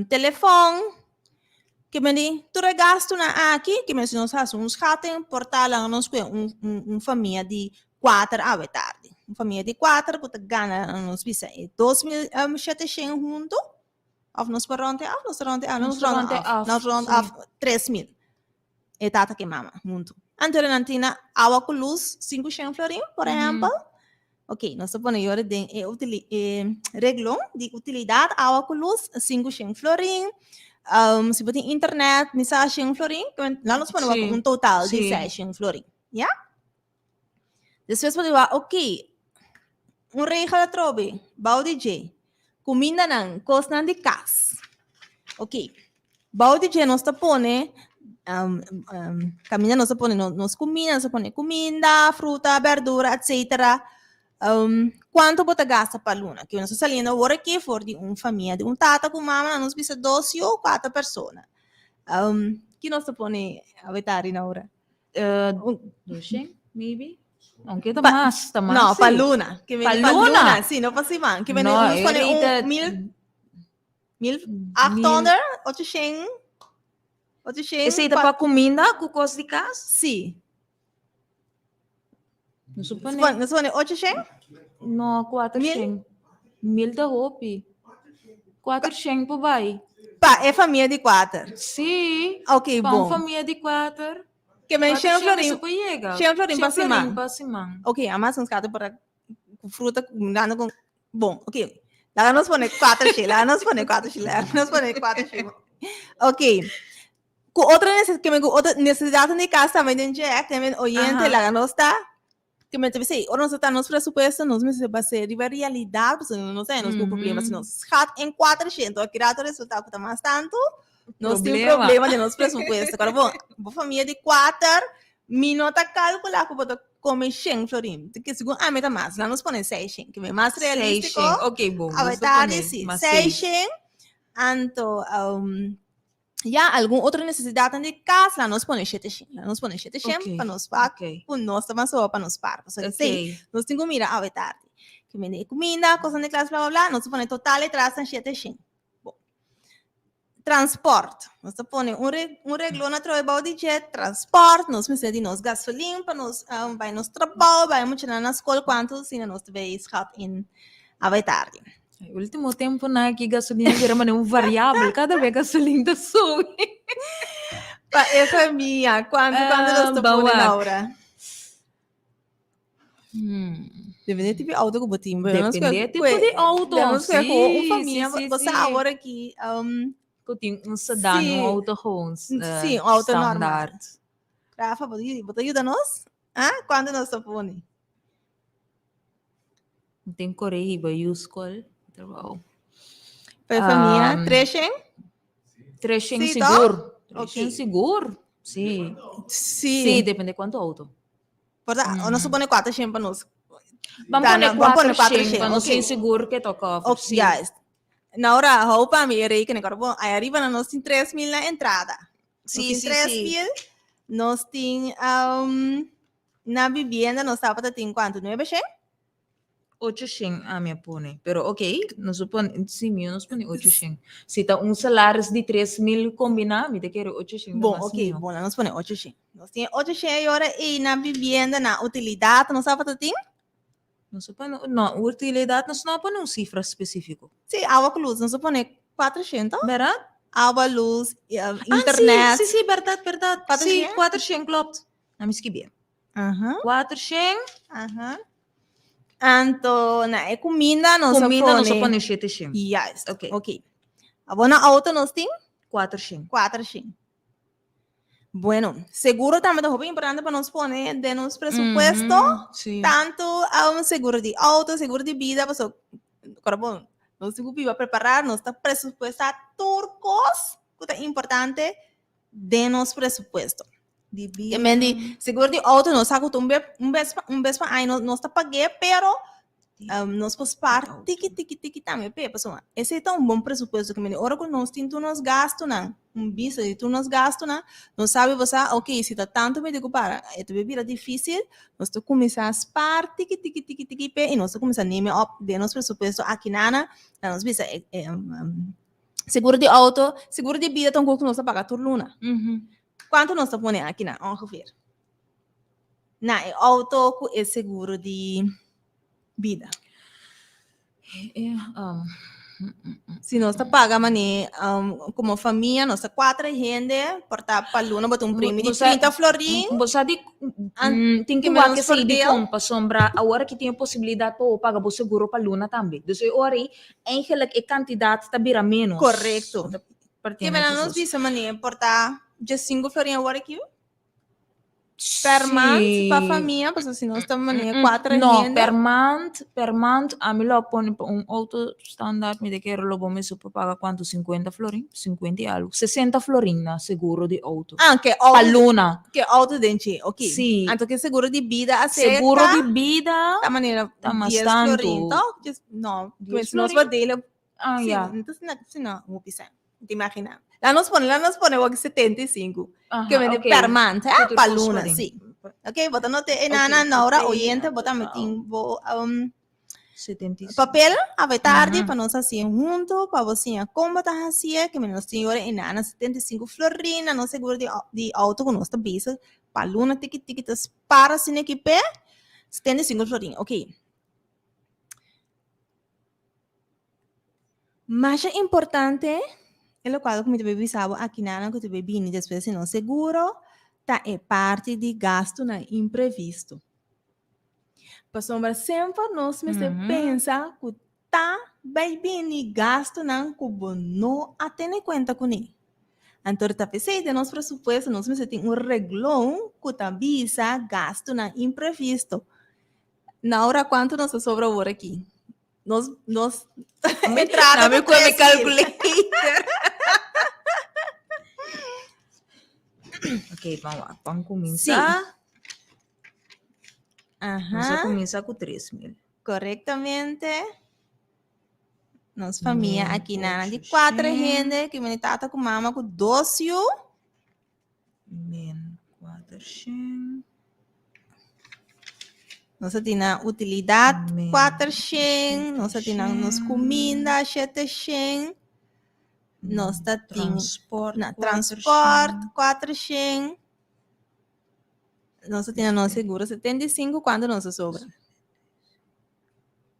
telefone, que me diz, tu gasto na aqui, que me diz, nós fazemos uns ratem, portar lá, nós com família de 4 à tarde. Uma família de 4, que ganha, nós pisa, 2.700 junto, ou nós ronde, nós ronde, 3.000. É tata que mama, junto. Anteriormente, água com luz, 500 florim, por exemplo. Ok, nós suponemos que reglão de utilidade, água com luz, 500 florim. Se você tem internet, mensagem florim, lá nós ponemos total de 600 florim. Yeah? Depois você vai, ok, regla de trobe, bau DJ, comida não, costa de casa. Ok, bau DJ nós põe, caminha nós põe, nós comida, fruta, verdura, etc. Quanto você gasta para luna? Que nós saliendo agora aqui for de uma família, de um tata com mama, nós precisa 2 ou 4 pessoas. Que nós põe a vetar na hora? 200, maybe? Aunque tá mais. Não, para luna. Que para luna? Sim, não para cima. Que vem No, nós põe ahorita- 1.800, 800. Esse aí tá para comida, com custo de casa? Sim. Não supone. Nós põe 800? No, 400. 1000 da roupa. 400 por vai. Pá, é família de 4. Sim. Ok, Para bom. uma família de 4. Que vem 100 florim. Isso chega. 100 florim para cima. Para cima. Ok, amas uns gatos para fruta, dando com... Bom, ok. Lá nós põe 4 x, lá nós põe 4 x, lá nós põe 4 x. Ok. Com outra necessidade de casa também, tem que também oriente, lá nós está, que me deve ser, ou nós está nos presupuestos, nós vai ser de realidade, não sei, nós com problema, se nós hat em 400, aqui dá o resultado que está mais tanto, nós temos problema de nosso presupuesto. Agora, bom, família de 4, minuta calcular que eu vou comer 100 florim, que segundo a meta mais, lá nós põe 600, que é mais realístico. Ok, bom. A verdade, sim, 600, então, já alguma outra necessidade de casa, lá nós põe 700, lá nós põe 700 para nós pagar, para nós também só para nós pagar. Sim, nós temos que mirar a verdade, que me dê comida, coisa de classe, blá blá blá, nós põe total e traz 700. Transporte, nós põe reglão na troca de jet, transporte, nós precisamos de nós gasolina para nós vai nos trabalho, vai muito na escola, quanto se nós tivermos em a tarde. O último tempo, né, que gasolina vira um variável, cada vez gasolina sobe. Essa é minha, quando nós estamos na hora. Depende do tipo de auto que eu botinho. Depende do tipo de auto. Temos que uma família, você agora aqui... Eu tenho um sedã, um auto sim, um auto normal. Rafa, você ajuda nós? Quando nós estamos? Tem Coreia, vai usar. Para a família, 300? 300 seguro. 300 seguro? Sim. Sim, depende de quanto auto. Portanto, nós supone 400 para nós. Vamos pôr 400 para nós sem seguro que toca. Ok, na hora, a roupa, me irei que aí arriba nós temos 3.000 na entrada. Sim. 3.000, nós temos na vivienda, nós estamos tendo quanto? 900? 800, me põe. Pero ok, nós supone, sim, nós põe 800. Se tá salário de 3.000 combinar, me te quero 800. Bom, ok, bom, nós põe 800. Nós temos 800 agora e na vivienda, na utilidade, nós estamos tendo? Não supone, não, utilidade nós não põe cifra específica. Sim, água com luz, nós supone 400. Verdade? água, luz, internet. Sim, verdade, verdade. 400? Sim, 400, klopt. Nou, misschien bien. Aham, 400, aham. Anto, na comida, nós comida não só põe. põe 700. Yes, Ok. ok. Agora, auto, nós tem 400. 400. Bueno, seguro também é muito importante para nós pôr de nosso presupuesto, Sim. tanto um seguro de auto, seguro de vida, pessoal, agora bom, nós temos que preparar, nós está presupuestar turcos, que é importante de nosso presupuesto. De Que mendi, seguro de auto, nós acostumamos um vez para aí, nós está pagando, pero nós podemos par tiki também, pessoal. Esse é tão bom presupuesto que mendi, ora que nós temos nos gastos, não, visa de tu nos gastos, não sabe você, ok, se está tanto me digo para, é bebida difícil, nós tu começar a par tiki e nós tu começar a neme up de nosso presupuesto aqui nana, nós visa seguro de auto, seguro de vida, tão que nós pagar por luna. Quanto nós está pondo aqui na ongeveer? Na auto com é seguro de vida. Se nós está pagando mané, como família, nós está 4 gente, portar para luna, botar prêmio de 30 florim. Você tem que Quanto que por sair de dia? compra, sombra, a hora que tem a possibilidade para pagar o seguro para luna também. Então, ora, eigenlijk a quantidade está vira menos. Correto. Que nós visa mané, portar de 5 florim a hora aqui? Per month, para família, porque se nós estamos mané 4 gente. Não, per month, a mim lá põe auto standard, me quero logo me para pagar quanto? 50 florim? 50 e algo. 60 florim na seguro de auto. Que auto. A luna. Que auto dente, ok. Sim. Então, que seguro de vida aceita. Seguro de vida. Da maneira, Tá mais 10 tanto. florim. Então, não, 10 se nós florim? dele, Ah, já. então, se não, vou pensar. Te imagina. Lá nós põe 75. Que vende ok. per month, Tudo para custo luna, ali. sim. Ok, bota no te, Ok, na hora ok, oyente, bota total. metimbo, 75. papel, a tarde, Uhum. para nós assim junto, para você como tá assim, que menos senhora e nana 75 florina, não seguro de auto com nós bisa, para luna tiquitas para sin equipe, 75 florina, ok. Mas é importante, é o qual como te bisabo aqui nana que te bebini depois se não seguro, tá é parte de gasto na imprevisto. Pastor, sempre nós me pensa que tá bem gasto não cubo não atende conta com ele. Então, tá pensando de nosso presupuesto, nós me tem reglão que tá visa gasto na imprevisto. Na hora quanto nos sobra agora aqui? Nós entrada Não, com me calculator. Ok, vamos lá. Vamos começar. Vamos começar com 3.000. Corretamente. Nossa família aqui na de 4 gente, que me tata com mama com 12. Men 400. Nossa tina utilidade 400, nossa tina nos comida 700, nossa tina transporte 400, nossa tina não seguro 75, quando nossa sobra?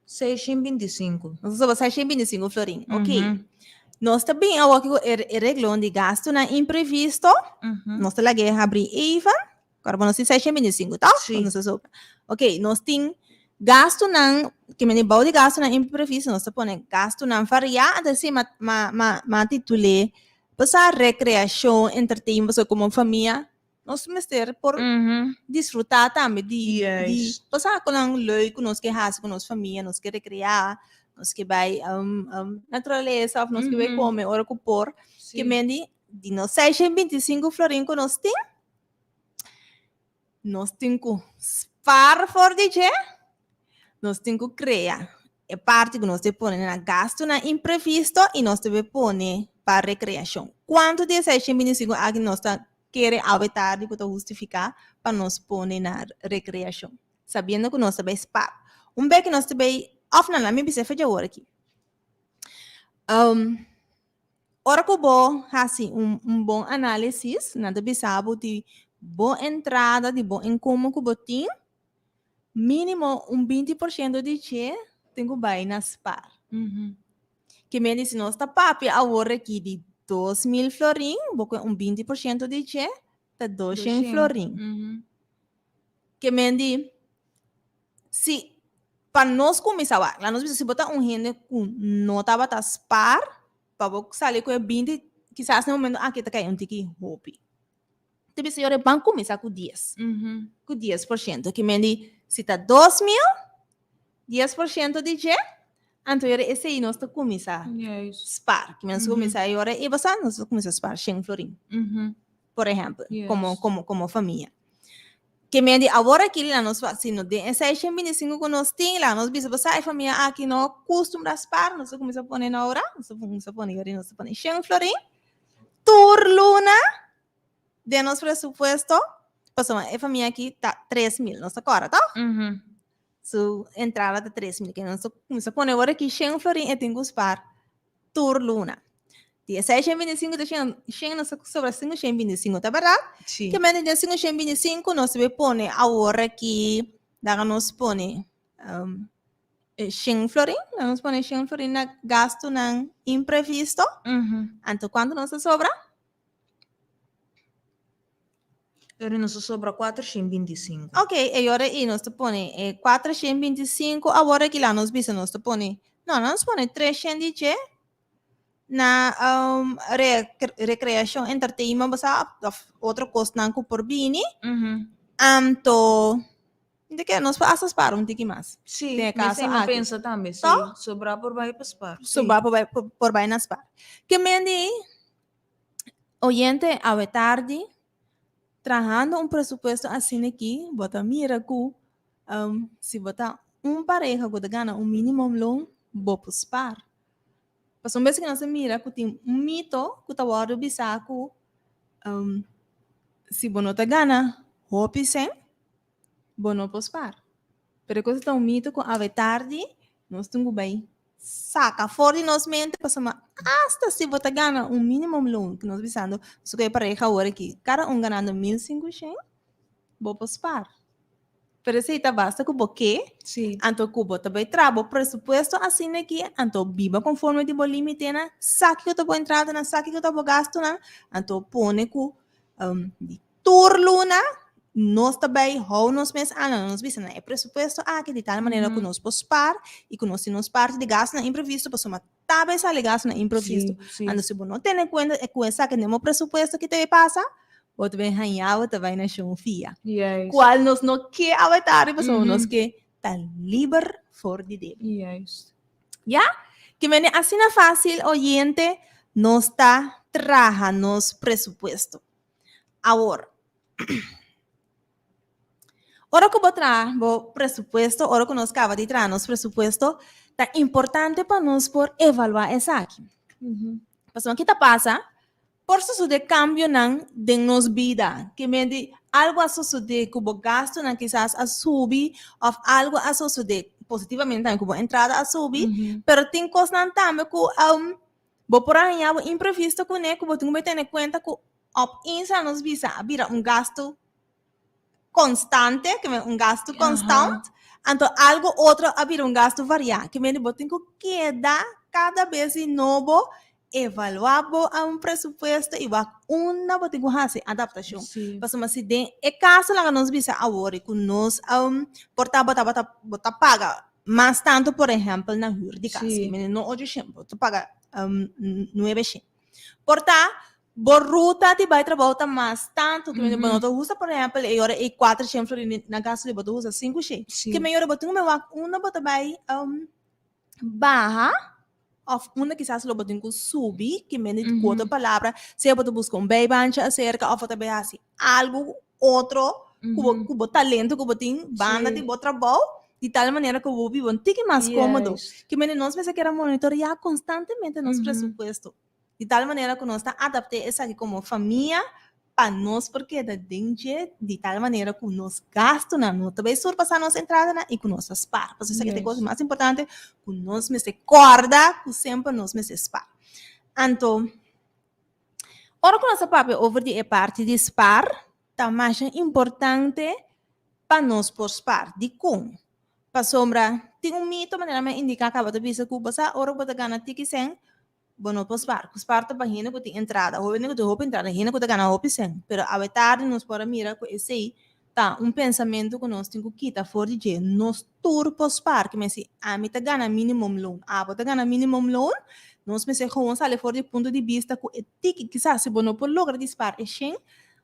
625. Nossa sobra 625 florim, ok. Nós também agora que reglão de gasto na imprevisto, nós lá que abrir IVA, agora nós temos 625, tá? Sim. Nossa sobra. Ok, nós temos gasto na, que me bau de gasto na imprevisto, nós põe gasto na variado, assim, titule, passar recreação, entretenimento como família, nós mister por desfrutar também de passar com um leuk, nós que raça com nossa família, nós que recrear, nós que vai natureza, nós que vai comer, hora que por, que me de nós 625 florim que nós temos que para for de je, nós temos que criar. É parte que nós te põe na gasto na imprevisto e nós te põe para recreação. Quanto de 625 aqui nós queremos aumentar de justificar para nós pôr na recreação, sabendo que nós também spar. Vez que nós também off na me bisa fazer agora aqui. Ora que bom, assim, bom análise, nada bisabo de boa entrada, de bom income que botinho, mínimo 20% de che tenho vai na spar. Que me diz nós tá papi agora aqui de 2.000 florin, boca 20% de che, tá 200 florin. Que mendi, se para nós começar, lá nós precisamos botar gente com nota para spar, para você sair com 20, quizás no momento aqui tá caindo tiki hopi. Tipo, senhora, vão começar com 10. Com 10%. Que mendi, se tá 2.000, 10% de che, então esse aí nós tá começar spar. Que nós começar agora, e você nós começar a spar 100 florin. Por exemplo, como família. Que me agora que lá nós fazemos de essa 125 que nós temos lá nós vimos a família aqui não costuma raspar nós começamos a pôr na hora nós começamos a pôr agora nós põe 100 florin tur luna de nosso presupuesto passou a família aqui tá 3.000 nós agora tá so entrada de 3.000 que nós começamos a pôr agora aqui 100 florin e tenho que spar tur luna de essa 125 de 100 nós sobre 125 tá verdade? Sim. Que menos de 125 nós se põe agora que dá nós põe 100 florin, nós põe 100 florin na gasto não imprevisto. Então quando nós sobra? Agora nós sobra 425. Ok, e agora aí nós põe 425, agora que lá nós bisa nós põe, não, nós põe 300 de na recreação, entertainment, basta outro custo não por bini. Então, de que nós passamos para pouquinho mais. Sim, mas não pensa também, sim. Sobrar por vai para sobrar por vai nas par. Que me di, oyente, a tarde, trabalhando presupuesto assim aqui, bota mira que se botar pareja que gana mínimo long, vou par. Mas vez que nós mira que tem mito que tá waro bisaco se bono tá gana hopi sem bono pospar. Pero quando tá mito com a tarde nós temos bem saca fora de nós mente passamos hasta se você gana mínimo loan que nós bisando isso que é para agora aqui cada ganhando 1.500 vou pospar. Pero se tá basta que boque, então cubo também trabo presupuesto assim aqui, então viva conforme de limite na saque que eu tô entrada na saque que eu tô gasto na, então põe com tur luna nós também how nós mês nós visa na presupuesto que de tal maneira que nós pospar e que nós se nós parte de gasto na imprevisto para somar talvez sale gasto na imprevisto. Então se não tem em conta é com essa que nemo presupuesto que te passa ou também ganhar ou também na chão fia. Qual nós não quer aventar, mas nós quer tá livre for de Deus. Já? Que me assim é fácil, oyente, nós tá traja nos presupuesto. Agora, ora que vou trazer o presupuesto, ora que nós acaba de trazer nos presupuesto, tá importante para nós por evaluar essa aqui. Mas o que tá passa? Por suceder cambio de nos vida, que me di algo a suceder que o gasto quizás a subir, ou algo a suceder positivamente também que entrada a subir, pero tem coisas também que vou por aí imprevisto com né, que vou ter que ter em conta que op insa nos visa vira gasto constante, que é gasto constante, então algo outro a vira gasto variável, que me di vou ter que quedar cada vez de novo evaluado a presupuesto e vai uma tem que fazer adaptação. Mas se tem é caso lá nós visa agora que nós bota paga mais tanto por exemplo na rua de casa, que não hoje sempre tu paga 900. Porta por ruta te vai trabalhar mais tanto que me botou usa por exemplo e agora e 400 na casa de botou usa 500. Que melhor botou uma bota vai barra of uma quizás lo botem com subir, que me diz outra palavra, se eu botar buscar bem bancha acerca, ou também assim, algo outro, com talento, que botem banda de botar bom, de tal maneira que eu vou viver um pouco mais cômodo, que me nós pensa que era monitorear constantemente nosso presupuesto, de tal maneira que nós está adaptando essa aqui como família, para nós, porque da dente de tal maneira que nós gastamos na nota, vai surpassar nossa entrada e que nós spar. Porque isso é a coisa mais importante, que nós me se corda, que sempre nós me se spar. Então, ora que nossa papel over de parte de spar, tá mais importante para nós por spar, de como. Para sombra, tem mito, maneira me indica acaba de visa que você ora que você gana tiki sen, bueno, pues para página que tem entrada, ou que tem roupa entrada, hina que tem ganhar roupa sem, pero a tarde nós para mirar que esse tá pensamento que nós temos que quitar fora de dia, nós turpos par, que me se a mim tá ganhar minimum loan, a tá ganhar minimum loan, nós me se gewoon sale fora de ponto de vista que etique que se bueno por lograr dispar é sem,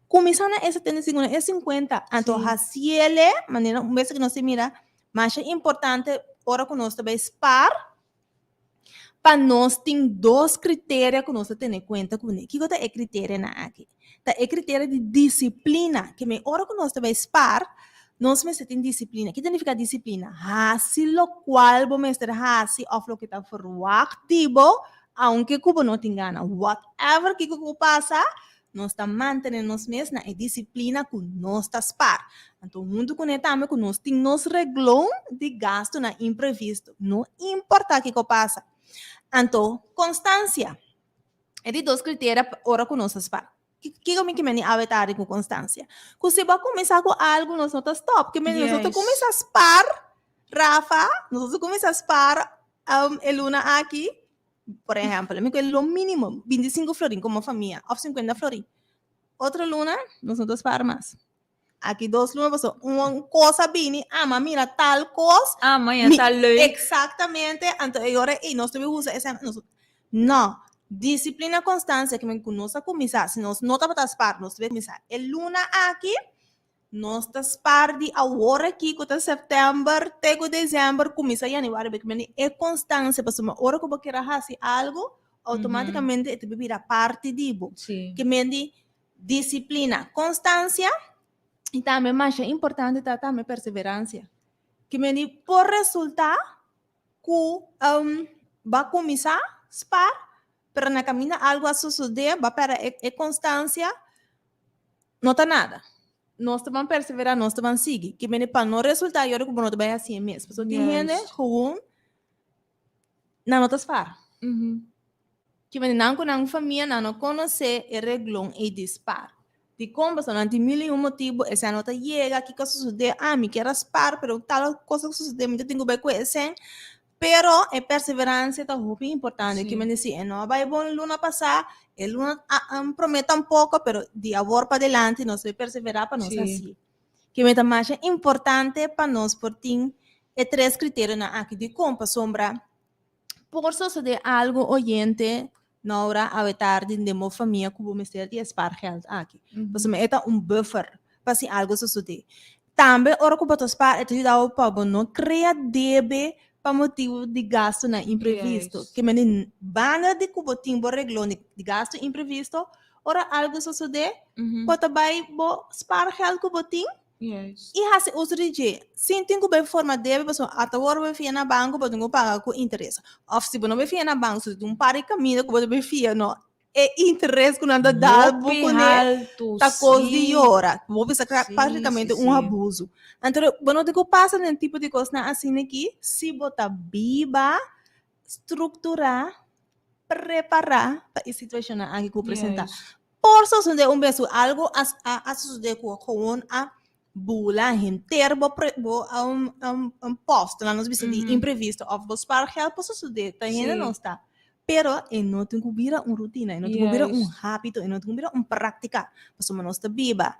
começando essa tendência é 50, então assim ele, maneira vez que nós se mira, mas é importante hora que nós também spar para nós tem dois critérios que nós temos em conta. Que é critério na aqui? É critério de disciplina. Que me hora que nós também spar, nós me tem disciplina. Que significa disciplina? Se lo qual vamos estar of lo que está proactivo, aunque cubo não tem gana. Whatever que passa, nós está mantendo nós mesmos na disciplina que nós está spar. Então, junto com também que nós tem nos reglão de gasto na imprevisto. Não importa o que passa. Então, constância. É de dois critérios ora que nós spar. Que me avetare com constância. Que se vai começar com algo, nós não está stop. Que nós não começa a spar, Rafa, nós não começa a spar Eluna aqui, por exemplo, me quero o mínimo 25 florin como família, ou 50 florin. Outra luna, nós não spar mais. Aqui 2 lunas, uma coisa bem, mira tal coisa. Amanhã tá leuk. Exatamente. Então, agora, nós temos que usar essa. Não. Disciplina constância que nós começar. Se nós não estamos a spar, nós devemos começar. E luna aqui, nós estamos a spar de agora aqui, que é setembro, até dezembro, começa janeiro, porque é constância. Para uma hora que você quer fazer algo, automaticamente é vira parte disso. Que me disciplina, constância. E também, mais importante, também perseverança. Que me por resultado, que vai começar a spar, pero na caminha algo a suceder, vai para a constância, não está nada. Nós estamos perseverar, nós estamos seguir. Que me para não resultar, eu não vai assim mesmo. Pessoal, tem gente que não está spar. Que me não família, não conhece o reglão e dispar. De como não tem mil e motivo, essa nota chega, que coisa sucede, me quero spar, pero tal coisa que sucede, me tenho que ver com esse, pero é perseverança tá muito importante, que me diz, não vai bom luna passar, ele luna promete um pouco, pero de agora para adelante, nós vamos perseverar para nós assim. Que me tá mais importante para nós, por ter 3 critérios na aqui de como sombra, por suceder algo oyente, na hora a tarde de uma família que vamos ter de spar geld aqui. Pues me é buffer para se algo suceder. Também hora que você spar é te dá para não criar débito para motivo de gasto na imprevisto. Que me banda de que você tem reglão de gasto imprevisto, ora algo suceder, você vai spar geld que você tem. E há outro dia, se tem que forma deve, pessoal, até agora vai ficar na banco, pode não pagar com interesse. Ou se não vai ficar na banco, se tem par de caminho, pode vai ficar, não. É interesse que não dá dado, tá coisa de hora. Vou pensar que praticamente abuso. Então, bueno, digo passa nesse tipo de coisa assim aqui, se botar viva, estruturar, preparar para a situação aqui que eu apresentar. Por suceder beijo, algo a suceder com a bula inteiro posto lá nos vistos de imprevisto ou vos para help posso suceder ainda não está pero não tem que virar rotina não tem que virar hábito não tem que virar prática para nós está viva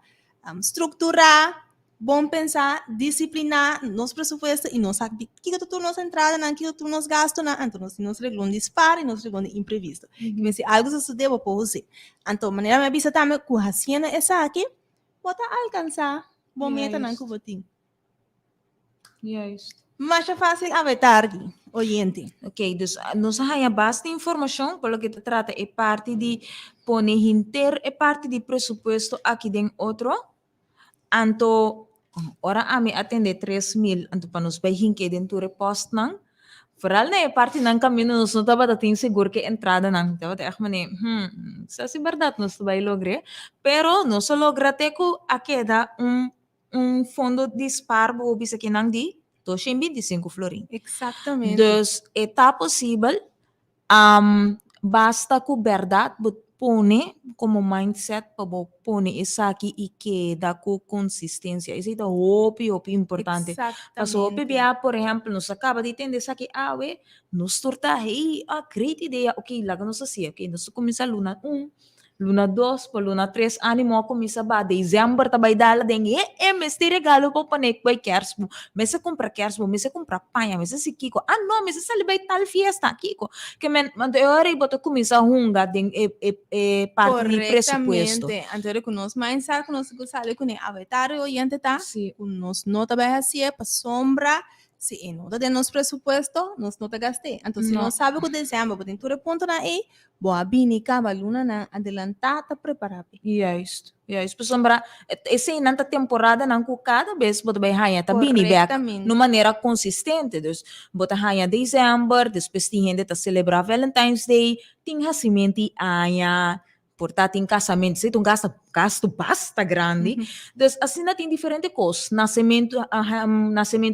estruturar bom pensar disciplinar nos pressupostos e nós sabe que tu nos entrada na que tu nos gasto na então nós reglão de disparo e nós reglão de imprevisto que se algo suceder vou fazer então maneira me avisa também que a cena essa aqui pode alcançar bom meta não que botim. Mais fácil a tarde, oyente. Ok, dus nós há bastante informação pelo que te trata é parte de poner inter é parte de pressuposto aqui dentro outro. Anto ora a me atender 3.000 anto para nos vai hinque dentro repost não. Vooral na parte ng caminho nós não estava tendo seguro que entrada não. Então até mane sa si verdade nós vai lograr, pero nós logra até que a queda fundo de spar bo bisa que não de 225 florin. Exatamente. Dus está possível basta com verdade pone como mindset para bo pone essa aqui e que dá com consistência. Isso é hopi importante. Mas hopi bia, por exemplo, nos acaba de entender isso aqui, we, nos torta aí, great ideia, ok, lá nos assim, ok, nos começa luna 1, luna 2, para luna 3, animo começa ba dezembro, tabay dala dengue, mas te regalo po panek by kersmo, mas compra kersmo, mas compra panha, mas si Kiko, não, mas salibay tal fiesta, Kiko, que men, ora iboto começa hunga, den, parte de presupuesto. Correctamente. Antes conosco, mas sabe conosco que sale com a vetar oyente tá? Sí. Conosco nota vai assim, para sombra, se em nota de nosso presupuesto, nós nota gastei. Então, se No. não sabe o que dezembro, botem tudo ponto na aí, boa bini, cava, luna, na adelantada, preparada. Yes. Por sombra, esse nanta temporada não com cada vez bota bem raia tá bini back de maneira consistente. Dus bota raia dezembro, depois tem gente tá celebrar Valentine's Day, tem nascimento aia, portanto tem casamento, se tu gasto basta grande. Dus assim tem diferente coisas, nascimento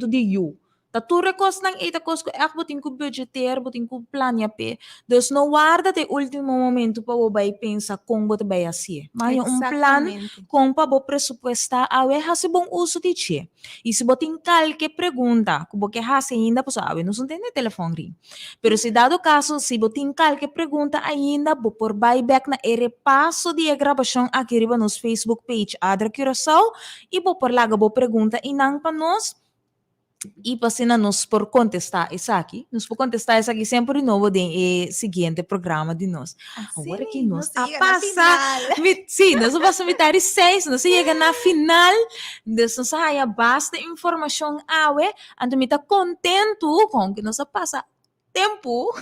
de you. Tá tudo coisa nang ita coisa que ek botin ko budgeteer, botin ko plania pe. Dus no guarda te último momento para o vai pensar como bota vai assim. Mas plan com para o presupuestar awe hasi bom uso de che. E se botin qualquer pergunta, como que hasi ainda pues awe não entende telefone ring. Pero se dado caso se botin qualquer pergunta ainda bo por buyback na repasso de gravação aqui riba nos Facebook page Adra Curaçao e bo por laga bo pergunta inang pa nos e passina nos por contestar isso aqui, sempre de novo de seguinte programa de nós. Agora que nós passa, sim, nós vamos meter 6, nós chega na final, nós aí basta informação awe, então me tá contento com que nós passa tempo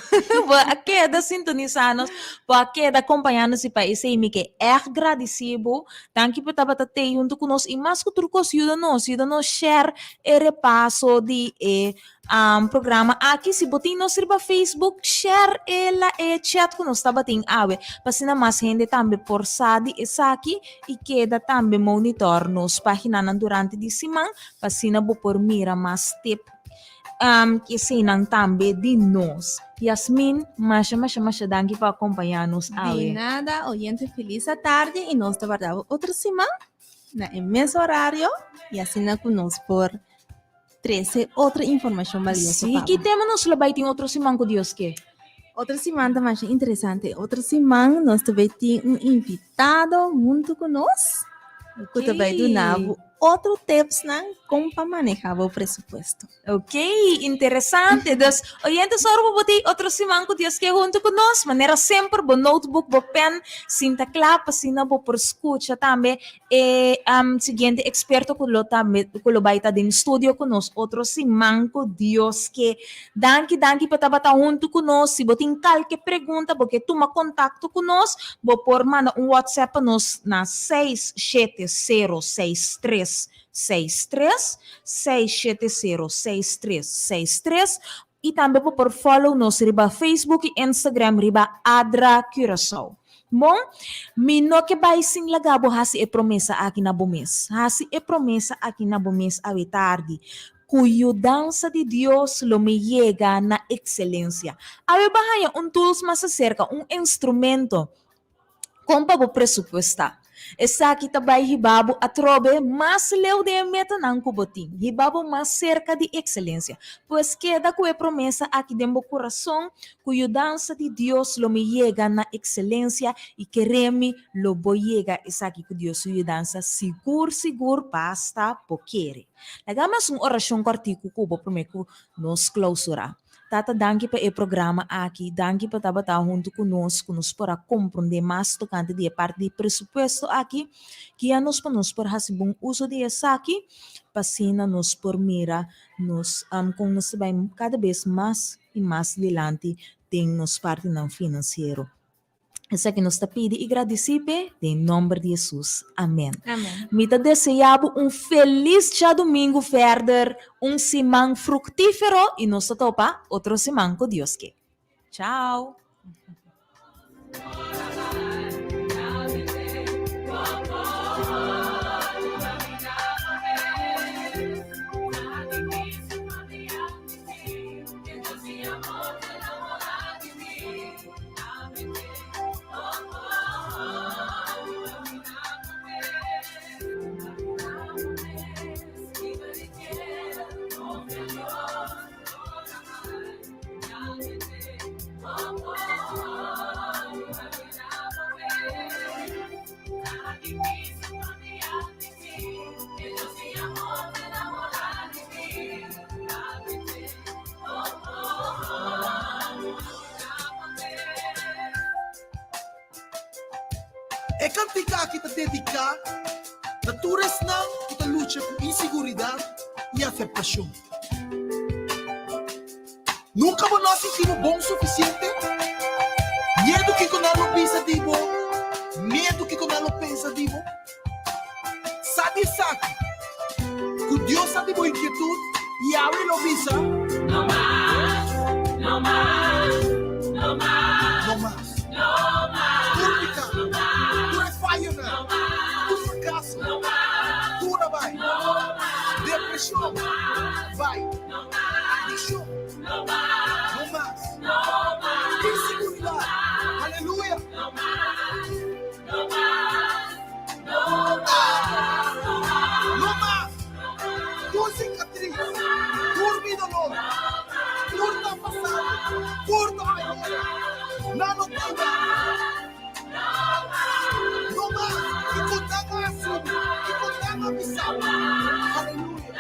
para queda sintonizados, para queda acompanhando esse país e me que é agradecido, tanto que para estar junto conosco e mais que tudo ajuda-nos share e repasso de programa aqui se botin no sirva Facebook share ela e chat conosco tá batin awe para mais gente também por sadi essa aqui e queda também monitor nos página durante de semana para por mira mais tip que sinang tambe de nós. Yasmin, masha danke para acompanhar-nos. De nada, oyente, feliz tarde e nós te guardamos outra semana no mesmo horário e assina conosco por 13 outra informação valiosa. Sim, que tema nós levar tem outra semana com Deus que? Outra semana mais interessante. Outra semana nós também temos invitado junto conosco. Que também do novo outro tips como para manejar o presupuesto. Ok, interessante. Dus, oyentes, ahora vou ter outro semana que Deus que junto conosco. Maneira sempre, bo notebook, bo pen, cinta clapa, sina bo por escuta também. E seguinte experto que lo também, que lo vai estar em estúdio conosco. Outro semana que Deus que danke para estar junto conosco. Se bo tem qualquer pergunta, porque toma contato conosco, bo por manda WhatsApp nos na 67063 6706363 e também por follow nos riba Facebook e Instagram riba Adra Curaçao. Bom, mino que vai sim lagabo hasi e promessa aqui na bomes. Hasi e promessa aqui na bomes a tarde. Cuyo dança de Deus lo me llega na excelência. Awe bahaya tools mas acerca, instrumento como para o presupuestar. Essa aqui também hibabo atrobe mas leu de meta não kubotin. Hibabo mais cerca de excelência. Pois queda com a promessa aqui dentro do coração, cuyo dança de Deus lo me llega na excelência e quereme lo bo llega essa aqui que Deus cuyo dança seguro basta poquere. Lagamos oração cortico kubo prometo nos clausurar. Tata, danke para o programa aqui, danke para estar junto conosco, nos para compreender mais tocante de parte de presupuesto aqui, que é nos por fazer bom uso de essa aqui, para nos por mira, nos com nos vai cada vez mais e mais adiante, tem nos parte não financeiro. Essa que nos pede e agradecipe em nome de Jesus. Amém. Amém. Me te desejamos feliz dia domingo verder, semana fructífero e nos topa outro semana com Deus que. Tchau. E cantica kita dedica, naturas ng kita lucha com inseguridad e afetação. Nunca mo nós sentimos bom o suficiente? Medo que quando não pensa dibo, medo que quando não pensa dibo. Sabe, que Deus sabe boa inquietude e abre lo visa. No más, no más, no más, No mais. no más, Por pecado, no más, por falha, no más, por fracasso, no más, por vai, no más, depressão, vai, no más, adicção, no más, no mais. no más, Inseguridade, aleluia. no más, no más, no más, no más. No mais. Por cicatriz, por mi dolor, por tu passado, por tu agora. Não no tenha. No mais. E contando assim, e contando a missão. Aleluia.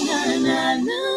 Oh na na